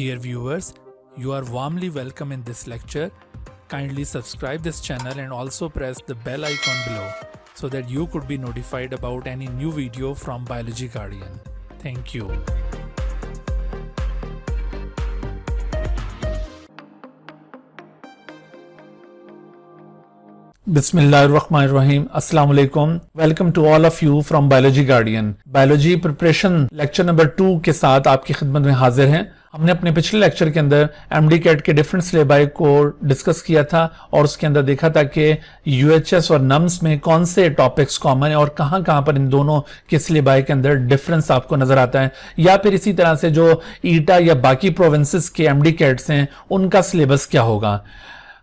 Dear viewers, you are warmly welcome in this lecture. Kindly subscribe this channel and also press the bell icon below so that you could be notified about any new video from Biology Guardian. Thank you. Bismillahirrahmanirrahim. Assalamu alaikum. Welcome to all of you from Biology Guardian. Biology Preparation lecture number 2 के साथ आपकी खिदमत में हाजिर हैं। हमने अपने पिछले लेक्चर के अंदर MD-CAT के डिफरेंट सिलेबाई को डिस्कस किया था और उसके अंदर देखा था कि UHS और NUMS में कौन से टॉपिक्स कॉमन है और कहां पर इन दोनों के सिलेबाई के अंदर डिफरेंस आपको नजर आता है, या फिर इसी तरह से जो ईटा या बाकी प्रोविंसेस के MD-CATs हैं उनका सिलेबस क्या होगा।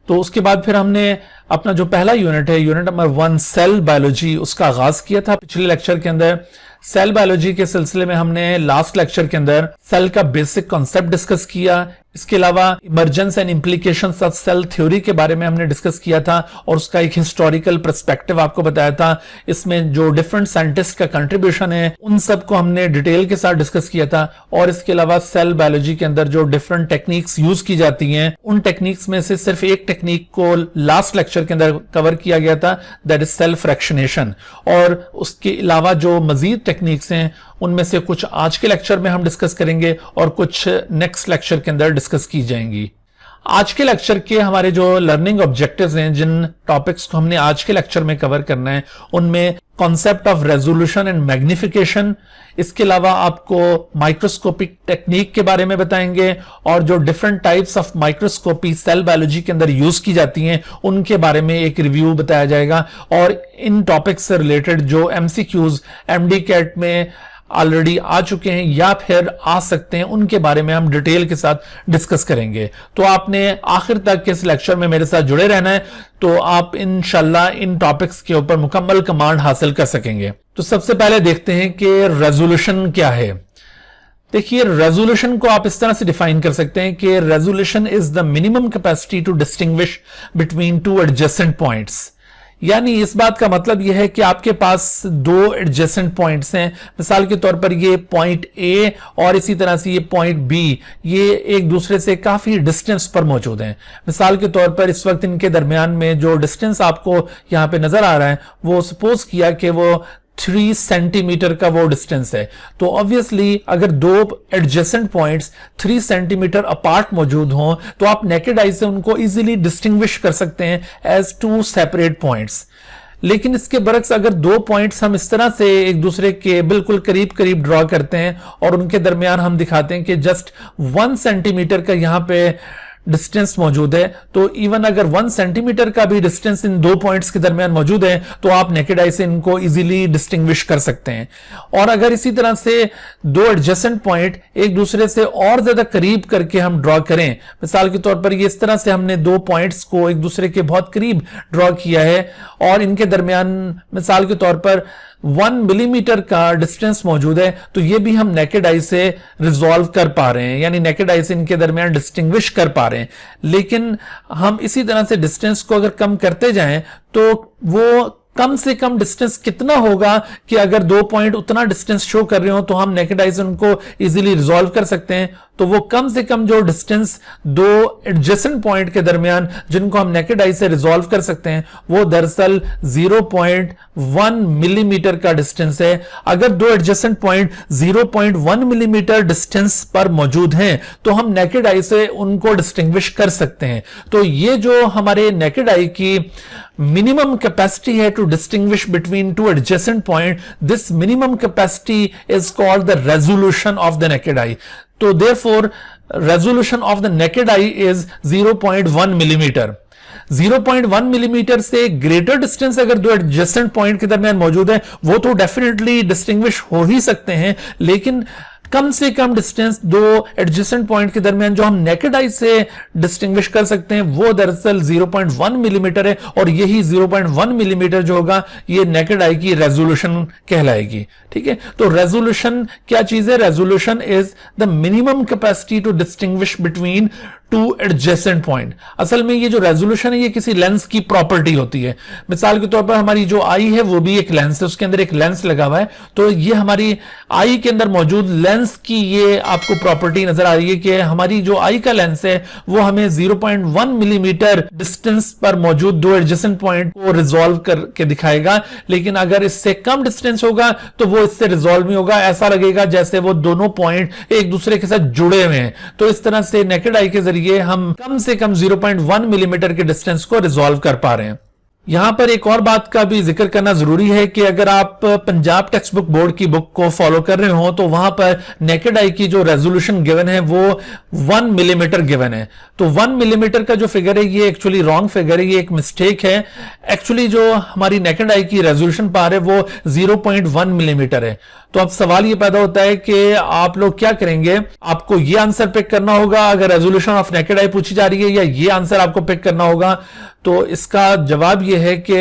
तो उसके बाद फिर हमने अपना जो पहला यूनिट है, यूनिट नंबर 1 सेल बायोलॉजी, उसका आगाज किया था पिछले लेक्चर के अंदर। सेल बायोलॉजी के सिलसिले में हमने लास्ट लेक्चर के अंदर सेल का बेसिक कॉन्सेप्ट डिस्कस किया। इसके अलावा emergence and implications of cell theory के बारे में हमने डिस्कस किया था और उसका एक हिस्टोरिकल पर्सपेक्टिव आपको बताया था। इसमें जो डिफरेंट साइंटिस्ट का कंट्रीब्यूशन है उन सब को हमने डिटेल के साथ डिस्कस किया था। और इसके अलावा सेल बायोलॉजी के अंदर जो डिफरेंट टेक्निक्स यूज की जाती हैं उन टेक्निक्स में से सिर्फ एक टेक्निक को लास्ट लेक्चर के अंदर कवर किया गया था, दैट इज सेल फ्रैक्शनेशन। और उसके अलावा जो मजीद टेक्निक्स हैं उनमें से कुछ आज के लेक्चर में हम डिस्कस करेंगे और कुछ नेक्स्ट लेक्चर के अंदर डिस्कस की जाएंगी। आज के लेक्चर के हमारे जो लर्निंग ऑब्जेक्टिव्स हैं, जिन टॉपिक्स को हमने आज के लेक्चर में कवर करना है, उनमें concept of resolution and magnification, इसके अलावा आपको माइक्रोस्कोपिक टेक्निक के बारे में बताएंगे और जो different types of microscopy cell biology के अंदर यूज की जाती हैं उनके बारे में एक रिव्यू बताया जाएगा। और इन टॉपिक्स से रिलेटेड जो MCQs MD-CAT में ऑलरेडी आ चुके हैं या फिर आ सकते हैं उनके बारे में हम डिटेल के साथ डिस्कस करेंगे। तो आपने आखिर तक इस लेक्चर में मेरे साथ जुड़े रहना है तो आप इंशाल्लाह इन टॉपिक्स के ऊपर मुकम्मल कमांड हासिल कर सकेंगे। तो सबसे पहले देखते हैं कि रेजोल्यूशन क्या है। देखिए, रेजोल्यूशन को आप इस तरह से डिफाइन कर सकते हैं कि resolution is the minimum capacity to distinguish between two adjacent points. यानी इस बात का मतलब यह है कि आपके पास दो एडजेसेंट पॉइंट्स हैं। मिसाल के तौर पर ये पॉइंट A और इसी तरह से ये पॉइंट B, ये एक दूसरे से काफी डिस्टेंस पर मौजूद हैं। मिसाल के तौर पर इस वक्त इनके दरमियान में जो डिस्टेंस आपको यहां पे नजर आ रहा है वो सपोज किया कि वो 3 सेंटीमीटर का वो डिस्टेंस है। तो ऑब्वियसली अगर दो एडजेसेंट पॉइंट्स 3 सेंटीमीटर अपार्ट मौजूद हों तो आप नेकेड आई से उनको इजीली डिस्टिंग्विश कर सकते हैं एज 2 सेपरेट पॉइंट्स। लेकिन इसके बरक्स अगर दो पॉइंट्स हम इस तरह से एक दूसरे के बिल्कुल करीब करीब ड्रॉ करते हैं और उनके दरमियान हम दिखाते हैं कि जस्ट 1 सेंटीमीटर का यहां पे डिस्टेंस मौजूद है, तो इवन अगर 1 सेंटीमीटर का भी डिस्टेंस इन दो पॉइंट्स के दरमियान मौजूद है तो आप नेकेड आई से इनको इजीली डिस्टिंग्विश कर सकते हैं। और अगर इसी तरह से दो एडजेसेंट पॉइंट एक दूसरे से और ज्यादा करीब करके हम ड्रॉ करें, मिसाल के तौर पर ये इस तरह से हमने दो पॉइंट्स को एक दूसरे के बहुत करीब ड्रॉ किया है और इनके दरमियान मिसाल के तौर पर 1 मिलीमीटर का डिस्टेंस मौजूद है, तो ये भी हम नेकेड आई से रिजॉल्व कर पा रहे हैं, यानी नेकेड आई से इनके दरमियान डिस्टिंग्विश कर पा रहे हैं। लेकिन हम इसी तरह से डिस्टेंस को अगर कम करते जाएं तो वो कम से कम डिस्टेंस कितना होगा कि अगर दो पॉइंट उतना डिस्टेंस शो कर रहे हो तो हम नेकेड आई से उनको इजीली रिजॉल्व कर सकते हैं। तो वो कम से कम जो डिस्टेंस दो एडजेसेंट पॉइंट के दरमियान जिनको हम नेकेड आई से रिजॉल्व कर सकते हैं वो दरअसल 0.1 मिलीमीटर का डिस्टेंस है। अगर दो एडजेसेंट पॉइंट 0.1 मिलीमीटर डिस्टेंस पर मौजूद हैं तो हम नेकेड आई से उनको डिस्टिंग्विश कर सकते हैं। तो ये जो हमारे नेकेड आई की minimum capacity है to distinguish between two adjacent point, this minimum capacity is called the resolution of the naked eye. So therefore resolution of the naked eye is 0.1 millimeter. 0.1 millimetre से greater distance अगर दो adjacent point के दरमियान मौजूद है वो तो definitely distinguish हो ही सकते हैं, लेकिन कम से कम डिस्टेंस दो एडजेसेंट पॉइंट के दरमियान जो हम नेकेड आई से डिस्टिंग्विश कर सकते हैं वो दरअसल 0.1 मिलीमीटर है। और यही 0.1 मिलीमीटर जो होगा ये नेकेड आई की रेजोल्यूशन कहलाएगी। ठीक है, तो रेजोल्यूशन क्या चीज है? Resolution is the minimum capacity to distinguish between two adjacent point. असल में ये जो रेजोल्यूशन है ये किसी लेंस की प्रॉपर्टी होती है। मिसाल के तौर पर हमारी जो आई है वो भी एक लेंस है, उसके अंदर एक लेंस लगा हुआ है, तो ये हमारी आई के अंदर मौजूद लेंस की ये आपको प्रॉपर्टी नजर आ रही है कि हमारी जो आई का लेंस है वो हमें 0.1 मिलीमीटर डिस्टेंस पर मौजूद दो एडजेसेंट पॉइंट को रिजॉल्व करके दिखाएगा। लेकिन अगर इससे कम डिस्टेंस होगा तो वो इससे रिजॉल्व नहीं होगा, ऐसा लगेगा जैसे वो दोनों पॉइंट एक दूसरे के साथ जुड़े हुए हैं। तो इस तरह से नेकेड आई के जरिए हम कम से कम 0.1 मिलीमीटर के डिस्टेंस को रिजॉल्व कर पा रहे हैं। यहां पर एक और बात का भी जिक्र करना जरूरी है कि अगर आप पंजाब टेक्स्ट बुक बोर्ड की बुक को फॉलो कर रहे हो तो वहां पर नेकेड आई की जो रेजोल्यूशन गिवन है वो 1 मिलीमीटर गिवन है। तो 1 मिलीमीटर का जो फिगर है ये एक्चुअली रॉन्ग फिगर है, ये एक मिस्टेक है। एक्चुअली जो हमारी नेकेड आई की रेजोल्यूशन पावर है वो 0.1 मिलीमीटर है। तो अब सवाल ये पैदा होता है कि आप लोग क्या करेंगे, आपको ये आंसर पिक करना होगा अगर रेजोल्यूशन ऑफ नेकेड आई पूछी जा रही है, या ये आंसर आपको पिक करना होगा। तो इसका जवाब यह है कि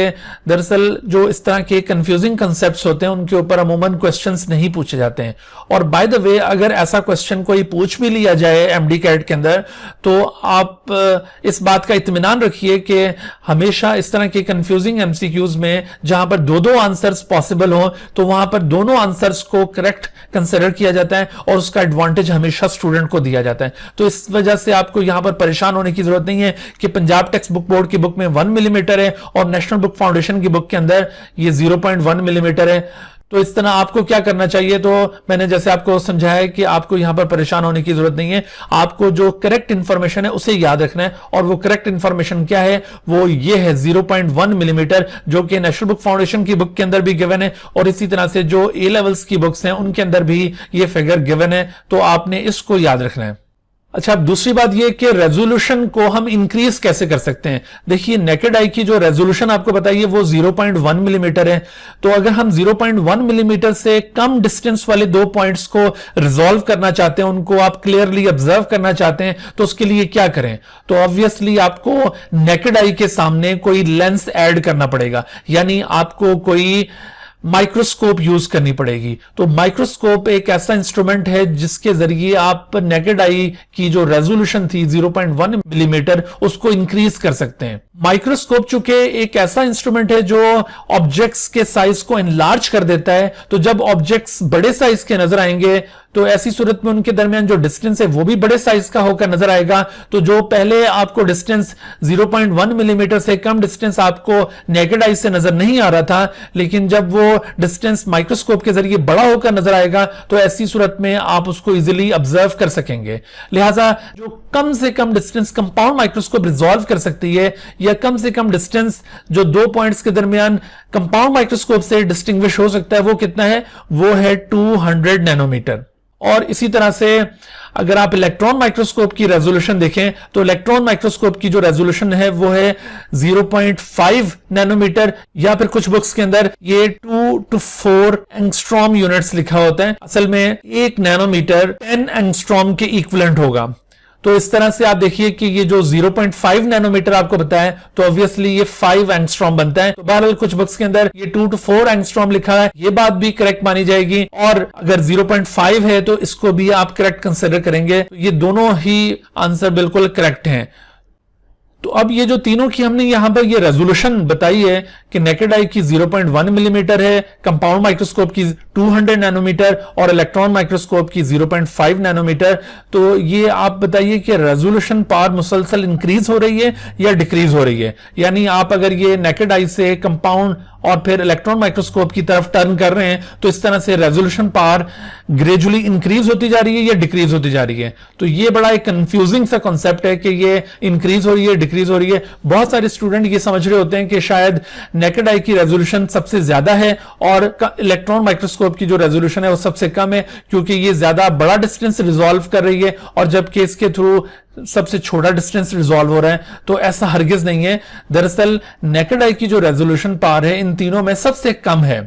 दरअसल जो इस तरह के कंफ्यूजिंग कंसेप्ट्स होते हैं उनके ऊपर अमूमन क्वेश्चंस नहीं पूछे जाते हैं। और बाय द वे अगर ऐसा क्वेश्चन कोई पूछ भी लिया जाए एमडी कैट के अंदर तो आप इस बात का इत्मीनान रखिए कि हमेशा इस तरह के कंफ्यूजिंग एमसीक्यूज में जहां पर दो दो आंसर्स पॉसिबल हो तो वहां पर दोनों आंसर्स को करेक्ट कंसिडर किया जाता है और उसका एडवांटेज हमेशा स्टूडेंट को दिया जाता है। तो इस वजह से आपको यहां पर परेशान होने की जरूरत नहीं है कि पंजाब टेक्स्ट बुक बोर्ड की बुक में 1 मिलीमीटर है और नेशनल बुक फाउंडेशन की बुक के अंदर ये 0.1 मिलीमीटर है। तो इस तरह आपको क्या करना चाहिए, तो मैंने जैसे आपको समझाया कि आपको यहां पर परेशान होने की जरूरत नहीं है। आपको जो करेक्ट इंफॉर्मेशन है उसे याद रखना है और वो करेक्ट इंफॉर्मेशन क्या है, वो ये है 0.1 मिलीमीटर, जो कि नेशनल बुक फाउंडेशन की बुक के अंदर भी गिवन है और इसी तरह से जो ए लेवल्स की बुक्स हैं उनके अंदर भी ये फिगर गिवन है। तो आपने इसको याद रखना है। अच्छा, अब दूसरी बात यह कि रेजोल्यूशन को हम इंक्रीज कैसे कर सकते हैं। देखिए नेकेड आई की जो रेजोल्यूशन आपको बताइए वो 0.1 मिलीमीटर है। तो अगर हम 0.1 मिलीमीटर से कम डिस्टेंस वाले दो पॉइंट्स को रिजॉल्व करना चाहते हैं, उनको आप क्लियरली ऑब्जर्व करना चाहते हैं, तो उसके लिए क्या करें। तो ऑब्वियसली आपको नेकेड आई के सामने कोई लेंस ऐड करना पड़ेगा, यानी आपको कोई माइक्रोस्कोप यूज करनी पड़ेगी। तो माइक्रोस्कोप एक ऐसा इंस्ट्रूमेंट है जिसके जरिए आप नेकेड आई की जो रेजोल्यूशन थी 0.1 मिलीमीटर उसको इंक्रीज कर सकते हैं। माइक्रोस्कोप चूंकि एक ऐसा इंस्ट्रूमेंट है जो ऑब्जेक्ट्स के साइज को एनलार्ज कर देता है, तो जब ऑब्जेक्ट्स बड़े साइज के नजर आएंगे तो ऐसी सूरत में उनके दरमियान जो डिस्टेंस है वो भी बड़े साइज का होकर नजर आएगा। तो जो पहले आपको डिस्टेंस 0.1 मिलीमीटर से कम डिस्टेंस आपको नेकेड आई से नजर नहीं आ रहा था, लेकिन जब वो डिस्टेंस माइक्रोस्कोप के जरिए बड़ा होकर नजर आएगा तो ऐसी सूरत में आप उसको इजीली ऑब्जर्व कर सकेंगे। लिहाजा जो कम से कम डिस्टेंस कंपाउंड माइक्रोस्कोप रिजॉल्व कर सकती है, या कम से कम डिस्टेंस जो दो पॉइंट्स के दरमियान कंपाउंड माइक्रोस्कोप से डिस्टिंग्विश हो सकता है, वो कितना है, वो है 200 नैनोमीटर। और इसी तरह से अगर आप इलेक्ट्रॉन माइक्रोस्कोप की रेजोल्यूशन देखें तो इलेक्ट्रॉन माइक्रोस्कोप की जो रेजोल्यूशन है वो है 0.5 नैनोमीटर, या फिर कुछ बुक्स के अंदर ये 2 to 4 एंगस्ट्रॉम यूनिट्स लिखा होता है। असल में 1 नैनोमीटर 10 एंगस्ट्रॉम के इक्विवेलेंट होगा। तो इस तरह से आप देखिए कि ये जो 0.5 नैनोमीटर आपको बताया तो ऑब्वियसली ये 5 एंगस्ट्रॉम बनता है। तो बहरहाल कुछ बुक्स के अंदर ये 2 to 4 एंगस्ट्रॉम लिखा है, ये बात भी करेक्ट मानी जाएगी। और अगर 0.5 है तो इसको भी आप करेक्ट कंसिडर करेंगे। तो ये दोनों ही आंसर बिल्कुल करेक्ट हैं। तो अब ये जो तीनों की हमने यहां पर ये रेजोल्यूशन बताई है कि नेकेड आई की 0.1 मिलीमीटर है, कंपाउंड माइक्रोस्कोप की 200 नैनोमीटर और इलेक्ट्रॉन माइक्रोस्कोप की 0.5 नैनोमीटर। तो ये आप बताइए कि रेजोल्यूशन पावर मुसलसल इंक्रीज हो रही है या डिक्रीज हो रही है। यानी आप अगर ये नेकेड आई से कंपाउंड और फिर इलेक्ट्रॉन माइक्रोस्कोप की तरफ टर्न कर रहे हैं तो इस तरह से रेजोल्यूशन पावर ग्रेजुअली इंक्रीज होती जा रही है या डिक्रीज होती जा रही है। तो ये बड़ा एक कंफ्यूजिंग सा कॉन्सेप्ट है कि ये इंक्रीज हो रही है, डिक्रीज हो रही है। बहुत सारे स्टूडेंट ये समझ रहे होते हैं कि शायद नेकेड आई की रेजोल्यूशन सबसे ज्यादा है और इलेक्ट्रॉन माइक्रोस्कोप की जो रेजोल्यूशन है वो सबसे कम है, क्योंकि ये ज्यादा बड़ा डिस्टेंस रिजॉल्व कर रही है और जबकि इसके थ्रू सबसे छोटा डिस्टेंस रिजॉल्व हो रहा है। तो ऐसा हरगिज नहीं है। दरअसल नेकेड आई की जो रेजोल्यूशन पावर है इन तीनों में सबसे कम है।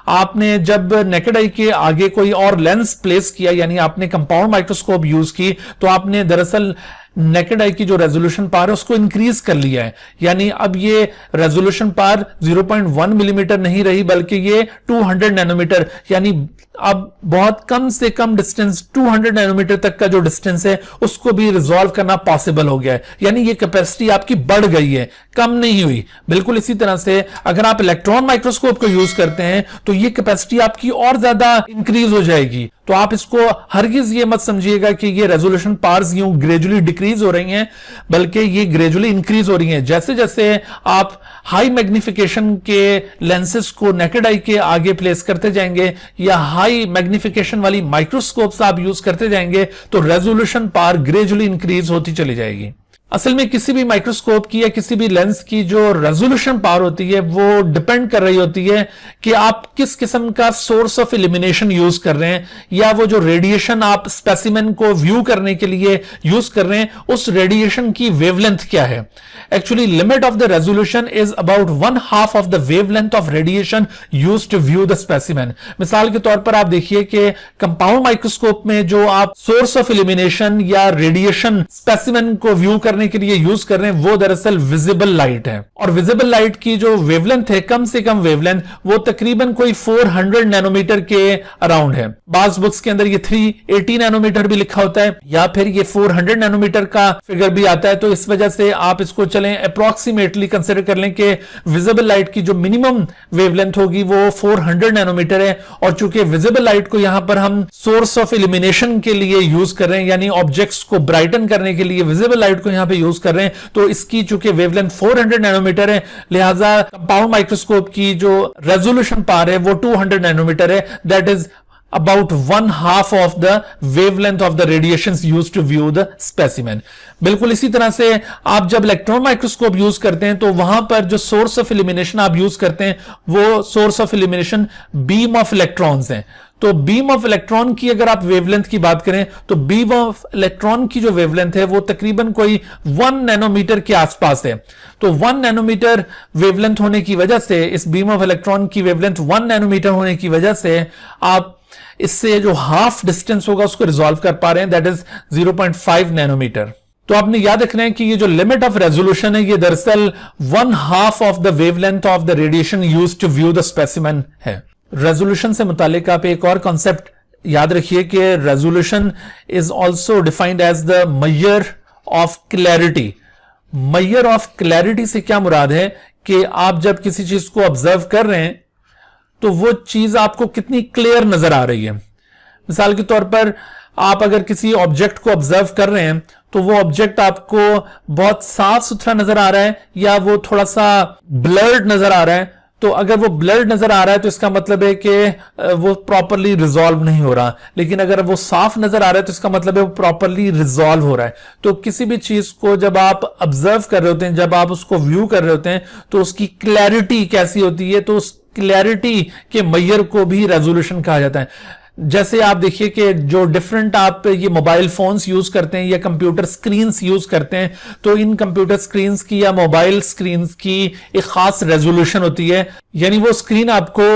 आपने जब नेकेड आई के आगे कोई और लेंस प्लेस किया, यानी आपने कंपाउंड माइक्रोस्कोप यूज की, तो आपने दरअसल नेकेड आई की जो रेजोल्यूशन पावर है उसको इंक्रीज कर लिया है, यानी अब ये रेजोल्यूशन पावर 0.1 मिलीमीटर नहीं रही बल्कि ये 200 नैनोमीटर, यानी अब बहुत कम से कम डिस्टेंस 200 नैनोमीटर तक का जो डिस्टेंस है उसको भी रिजॉल्व करना पॉसिबल हो गया है, यानी ये कैपेसिटी आपकी बढ़ गई है, कम नहीं हुई। बिल्कुल इसी तरह से अगर आप इलेक्ट्रॉन माइक्रोस्कोप को यूज करते हैं तो ये कैपेसिटी आपकी और ज्यादा इंक्रीज हो जाएगी। तो आप इसको हरगिज ये मत समझिएगा कि ये रेजोल्यूशन पावर्स यूं ग्रेजुअली डिक्रीज हो रही हैं, बल्कि ये ग्रेजुअली इंक्रीज हो रही हैं। जैसे जैसे आप हाई मैग्निफिकेशन के लेंसेज को नेकेड आई के आगे प्लेस करते जाएंगे या हाई मैग्निफिकेशन वाली माइक्रोस्कोप्स आप यूज करते जाएंगे तो रेजोल्यूशन पावर ग्रेजुअली इंक्रीज होती चली जाएगी। असल में किसी भी माइक्रोस्कोप की या किसी भी लेंस की जो रेजोल्यूशन पावर होती है वो डिपेंड कर रही होती है कि आप किस किस्म का सोर्स ऑफ इल्यूमिनेशन यूज कर रहे हैं, या वो जो रेडिएशन आप स्पेसिमेन को व्यू करने के लिए यूज कर रहे हैं उस रेडिएशन की वेवलेंथ क्या है। Actually limit of the resolution is about 1/2 of the wavelength of radiation used to view the specimen. मिसाल के तौर पर आप देखिए कि कंपाउंड माइक्रोस्कोप में जो आप सोर्स ऑफ इल्यूमिनेशन या रेडिएशन स्पेसिमेन को व्यू करने के लिए यूज कर रहे हैं वो दरअसल विजिबल लाइट है, और विजिबल लाइट की जो वेवलेंथ है, कम से कम वेवलेंथ, वो तकरीबन कोई 400 नैनोमीटर के अराउंड है। बाज बुक्स के अंदर ये 380 नैनोमीटर भी लिखा होता है या फिर ये 400 नैनोमीटर का फिगर भी आता है। तो इस वजह से आप इसको चलें अप्रोक्सीमेटली कंसिडर कर लें कि विजिबल लाइट की जो मिनिमम वेवलेंथ होगी वो 400 नैनोमीटर है, और चूंकि विजिबल लाइट को यहां पर हम सोर्स ऑफ इल्यूमिनेशन के लिए यूज कर रहे हैं, यानी ऑब्जेक्ट्स को ब्राइटन करने के लिए विजिबल लाइट को यहां पे यूज कर रहे हैं, तो इसकी चूंकि वेवलेंथ 400 नैनोमीटर है, लिहाजा कंपाउंड माइक्रोस्कोप की जो रेजोल्यूशन पावर है वो 200 नैनोमीटर है। That is about 1/2 of the wavelength of the radiations used to view the specimen। बिल्कुल इसी तरह से आप जब इलेक्ट्रॉन माइक्रोस्कोप यूज करते हैं तो वहां पर जो सोर्स ऑफ इल्यूमिनेशन आप यूज करते हैं वो source of illumination beam of electrons हैं। तो बीम ऑफ इलेक्ट्रॉन की अगर आप वेवलेंथ की बात करें तो बीम ऑफ इलेक्ट्रॉन की जो वेवलेंथ है वो तकरीबन कोई 1 नैनोमीटर के आसपास है। तो 1 नैनोमीटर वेवलेंथ होने की वजह से, इस बीम ऑफ इलेक्ट्रॉन की वेवलेंथ 1 नैनोमीटर होने की वजह से आप इससे जो हाफ डिस्टेंस होगा उसको रिजॉल्व कर पा रहे हैं, दैट इज 0.5 नैनोमीटर। तो आपने याद रखना है कि ये जो लिमिट ऑफ रेजोल्यूशन है ये दरअसल 1/2 of the wavelength of the radiation used to view the specimen है। रेजोल्यूशन से मुतालिक आप एक और कॉन्सेप्ट याद रखिए कि resolution is also defined as the measure of clarity. Measure of clarity से क्या मुराद है कि आप जब किसी चीज को ऑब्जर्व कर रहे हैं तो वो चीज आपको कितनी क्लियर नजर आ रही है। मिसाल के तौर पर आप अगर किसी ऑब्जेक्ट को ऑब्जर्व कर रहे हैं तो वो ऑब्जेक्ट आपको बहुत साफ सुथरा नजर आ रहा है या वो थोड़ा सा ब्लर्ड नजर आ रहा है। तो अगर वो ब्लर्ड नजर आ रहा है तो इसका मतलब है कि वो प्रॉपरली रिजॉल्व नहीं हो रहा, लेकिन अगर वो साफ नजर आ रहा है तो इसका मतलब है वो प्रॉपरली रिजॉल्व हो रहा है। तो किसी भी चीज को जब आप ऑब्जर्व कर रहे होते हैं, जब आप उसको व्यू कर रहे होते हैं तो उसकी क्लैरिटी कैसी होती है, तो उस क्लैरिटी के मेजर को भी रेजोल्यूशन कहा जाता है। जैसे आप देखिए कि जो डिफरेंट आप ये मोबाइल फोन्स यूज करते हैं या कंप्यूटर स्क्रीन्स यूज करते हैं, तो इन कंप्यूटर स्क्रीन्स की या मोबाइल स्क्रीन्स की एक खास रेजोल्यूशन होती है, यानी वो स्क्रीन आपको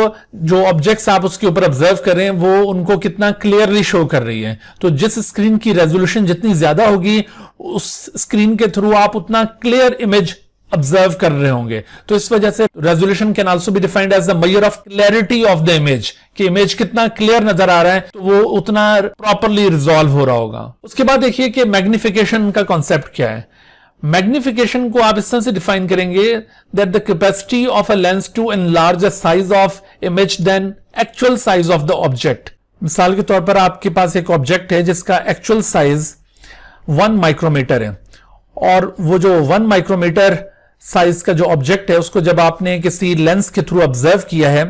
जो ऑब्जेक्ट्स आप उसके ऊपर ऑब्जर्व कर रहे हैं वो उनको कितना क्लियरली शो कर रही है। तो जिस स्क्रीन की रेजोल्यूशन जितनी ज्यादा होगी उस स्क्रीन के थ्रू आप उतना क्लियर इमेज ऑब्जर्व कर रहे होंगे। तो इस वजह से resolution can also be defined as the measure of clarity of the image, कि इमेज कितना क्लियर नजर आ रहा है तो वो उतना प्रॉपरली रिजॉल्व हो रहा होगा। उसके बाद देखिए कि मैग्निफिकेशन का कॉन्सेप्ट क्या है। मैग्निफिकेशन को आप इस तरह से डिफाइन करेंगे that the capacity of a lens to enlarge the size of image than actual size of the object. मिसाल के तौर पर आपके पास एक ऑब्जेक्ट है जिसका एक्चुअल साइज 1 माइक्रोमीटर है, और वो जो 1 माइक्रोमीटर साइज का जो ऑब्जेक्ट है उसको जब आपने किसी लेंस के थ्रू ऑब्जर्व किया है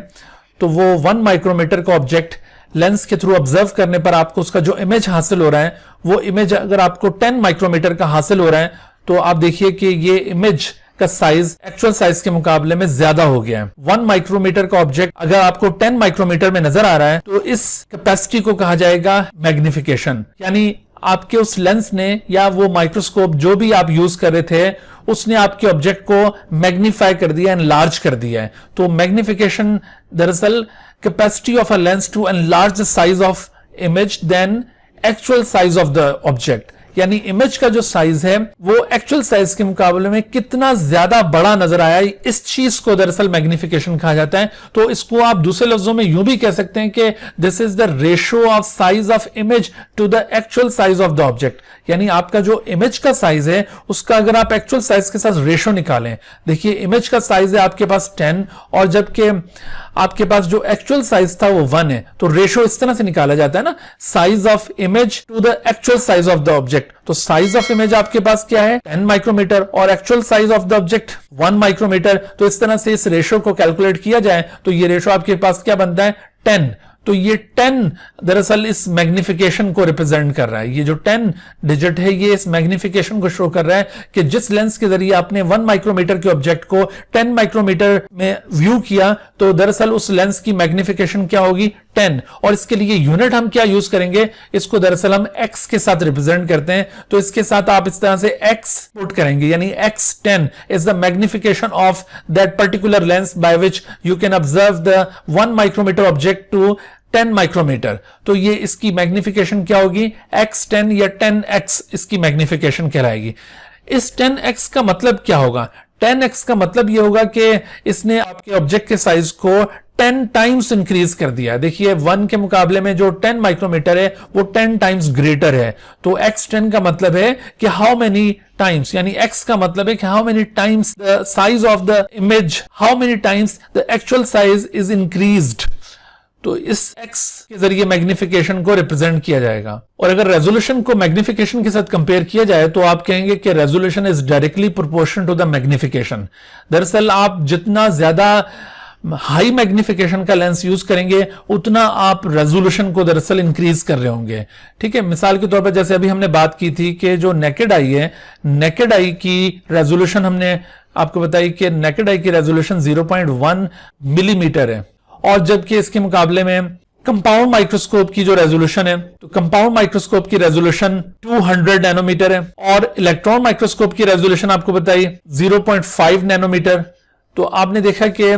तो वो 1 माइक्रोमीटर का ऑब्जेक्ट लेंस के थ्रू ऑब्जर्व करने पर आपको उसका जो इमेज हासिल हो रहा है वो इमेज अगर आपको 10 माइक्रोमीटर का हासिल हो रहा है तो आप देखिए कि ये इमेज का साइज एक्चुअल साइज के मुकाबले में ज्यादा हो गया है। 1 माइक्रोमीटर का ऑब्जेक्ट अगर आपको 10 माइक्रोमीटर में नजर आ रहा है तो इस कैपेसिटी को कहा जाएगा मैग्निफिकेशन, यानी आपके उस लेंस ने या वो माइक्रोस्कोप जो भी आप यूज कर रहे थे उसने आपके ऑब्जेक्ट को मैग्नीफाई कर दिया, एनलार्ज कर दिया है। तो मैग्निफिकेशन दरअसल capacity of a lens to enlarge the size of image than actual size of the object. यानी इमेज का जो साइज है वो एक्चुअल साइज के मुकाबले में कितना ज्यादा बड़ा नजर आया, इस चीज को दरअसल मैग्निफिकेशन कहा जाता है। तो इसको आप दूसरे लफ्जों में यूं भी कह सकते हैं कि this is the ratio of size of image to the actual size of the object. यानी आपका जो इमेज का साइज है उसका अगर आप एक्चुअल साइज के साथ रेशियो निकालें, देखिए इमेज का साइज है आपके पास 10 और जबकि आपके पास जो एक्चुअल साइज था वो 1 है, तो रेशियो इस तरह से निकाला जाता है ना, size of image to the actual size of the object. तो साइज ऑफ इमेज आपके पास क्या है 10 माइक्रोमीटर और actual size of the object 1 micrometre. तो इस तरह से इस रेशियो को कैलकुलेट किया जाए तो ये रेशियो आपके पास क्या बनता है 10। तो ये 10 दरअसल इस मैग्निफिकेशन को रिप्रेजेंट कर रहा है। ये जो 10 डिजिट है ये इस मैग्निफिकेशन को शो कर रहा है कि जिस लेंस के जरिए आपने 1 माइक्रोमीटर के ऑब्जेक्ट को 10 माइक्रोमीटर में व्यू किया तो दरअसल उस लेंस की मैग्निफिकेशन क्या होगी 10। और इसके लिए यूनिट हम क्या यूज करेंगे, इसको दरअसल हम x के साथ रिप्रेजेंट करते हैं। तो इसके साथ आप इस तरह से x पुट करेंगे, यानी x10 is the magnification of that particular lens by which you can observe the 1 micrometre object to 10 micrometre. तो ये इसकी मैग्निफिकेशन क्या होगी x10 या 10x इसकी मैग्निफिकेशन कहलाएगी। इस 10x का मतलब क्या होगा, 10x का मतलब ये होगा कि इसने आपके ऑब्जेक्ट के साइज को 10 टाइम्स इंक्रीज कर दिया। देखिए 1 के मुकाबले में जो 10 माइक्रोमीटर है वो 10 टाइम्स ग्रेटर है। तो x10 का मतलब है कि हाउ मेनी टाइम्स, यानी x का मतलब है कि how many times the size of the image, how many times the actual size is increased. तो इस x के जरिए मैग्निफिकेशन को रिप्रेजेंट किया जाएगा। और अगर रेजोल्यूशन को मैग्निफिकेशन के साथ कंपेयर किया जाए तो आप कहेंगे कि resolution is directly proportional to the magnification. दरअसल आप जितना ज्यादा हाई मैग्निफिकेशन का लेंस यूज करेंगे उतना आप रेजोल्यूशन को दरअसल इंक्रीज कर रहे होंगे। ठीक है, मिसाल के तौर पर जैसे अभी हमने बात की थी कि जो नेकेड आई है, नेकेड आई की रेजोल्यूशन हमने आपको बताई कि नेकेड आई की रेजोल्यूशन 0.1 मिलीमीटर है और जबकि इसके मुकाबले में कंपाउंड माइक्रोस्कोप की जो रेजोल्यूशन है, तो कंपाउंड माइक्रोस्कोप की रेजोल्यूशन 200 नैनोमीटर है और इलेक्ट्रॉन माइक्रोस्कोप की रेजोल्यूशन आपको बताई 0.5 नैनोमीटर। तो आपने देखा कि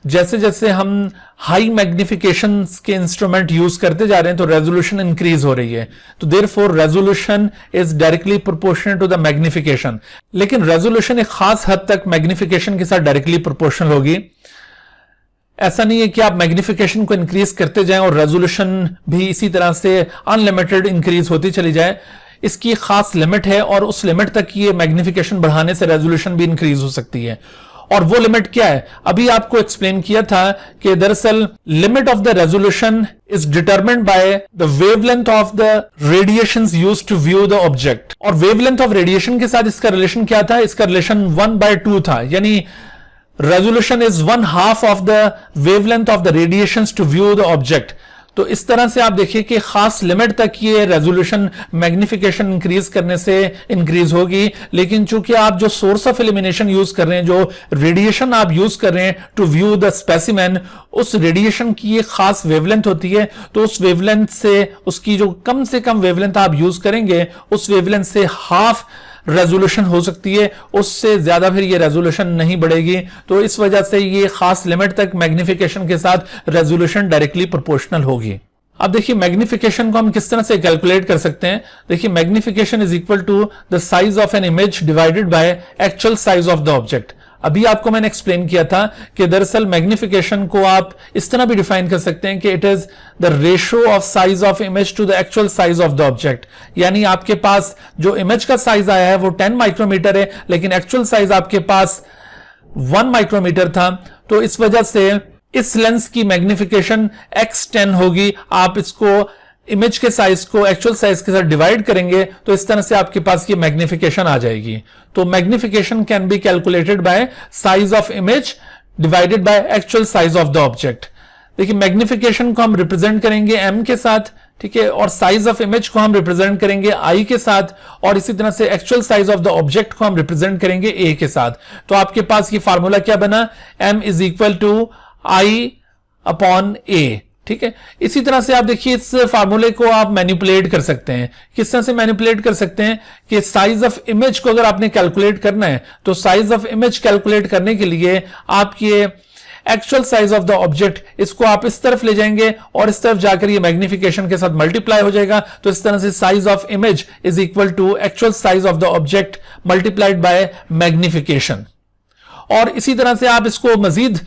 जैसे जैसे हम हाई मैग्निफिकेशन के इंस्ट्रूमेंट यूज करते जा रहे हैं तो रेजोल्यूशन इंक्रीज हो रही है। तो therefore resolution is directly proportional to the magnification. लेकिन रेजोल्यूशन एक खास हद तक मैग्निफिकेशन के साथ डायरेक्टली प्रोपोर्शनल होगी। ऐसा नहीं है कि आप मैग्निफिकेशन को इंक्रीज करते जाएं और रेजोल्यूशन भी इसी तरह से अनलिमिटेड इंक्रीज होती चली जाए। इसकी खास लिमिट है और उस लिमिट तक ये मैग्निफिकेशन बढ़ाने से रेजोल्यूशन भी इंक्रीज हो सकती है। और वो लिमिट क्या है, अभी आपको एक्सप्लेन किया था कि दरअसल limit of the resolution is determined by the wavelength of the radiations used to view the object. और वेवलेंथ ऑफ रेडिएशन के साथ इसका रिलेशन क्या था, इसका रिलेशन 1/2 था, यानी resolution is 1/2 of the wavelength of the radiations to view the object. तो इस तरह से आप देखिए कि खास लिमिट तक ये रेजोल्यूशन मैग्निफिकेशन इंक्रीज करने से इंक्रीज होगी। लेकिन चूंकि आप जो सोर्स ऑफ इल्यूमिनेशन यूज कर रहे हैं, जो रेडिएशन आप यूज कर रहे हैं टू व्यू द स्पेसिमेन, उस रेडिएशन की एक खास वेवलेंथ होती है। तो उस वेवलेंथ से, उसकी जो कम से कम वेवलेंथ आप यूज करेंगे उस वेवलेंथ से हाफ रेजोल्यूशन हो सकती है, उससे ज्यादा फिर ये रेजोल्यूशन नहीं बढ़ेगी। तो इस वजह से ये खास लिमिट तक मैग्निफिकेशन के साथ रेजोल्यूशन डायरेक्टली प्रोपोर्शनल होगी। अब देखिए मैग्निफिकेशन को हम किस तरह से कैलकुलेट कर सकते हैं। देखिए magnification is equal to the size of an image divided by actual size of the object. अभी आपको मैंने एक्सप्लेन किया था कि दरअसल मैग्निफिकेशन को आप इस तरह भी डिफाइन कर सकते हैं कि it is the ratio of size of image to the actual size of the object. यानी आपके पास जो इमेज का साइज आया है वो 10 माइक्रोमीटर है, लेकिन एक्चुअल साइज आपके पास 1 माइक्रोमीटर था। तो इस वजह से इस लेंस की मैग्निफिकेशन x10 होगी। आप इसको इमेज के साइज को एक्चुअल साइज के साथ डिवाइड करेंगे तो इस तरह से आपके पास ये मैग्निफिकेशन आ जाएगी। तो magnification can be calculated by size of image divided by actual size of the object. देखिए मैग्निफिकेशन को हम रिप्रेजेंट करेंगे m के साथ, ठीक है, और साइज ऑफ इमेज को हम रिप्रेजेंट करेंगे I के साथ, और इसी तरह से actual size of the object को हम रिप्रेजेंट करेंगे A के साथ। तो आपके पास ये फार्मूला क्या बना, m is equal to I/A। ठीक है, इसी तरह से आप देखिए इस फार्मूले को आप मैनिपुलेट कर सकते हैं। किस तरह से मैनिपुलेट कर सकते हैं कि साइज ऑफ इमेज को अगर आपने कैलकुलेट करना है तो साइज ऑफ इमेज कैलकुलेट करने के लिए आप ये actual size of the object, इसको आप इस तरफ ले जाएंगे और इस तरफ जाकर ये मैग्निफिकेशन के साथ मल्टीप्लाई हो जाएगा। तो इस तरह से size of image is equal to actual size of the object multiplied by magnification. और इसी तरह से आप इसको मजीद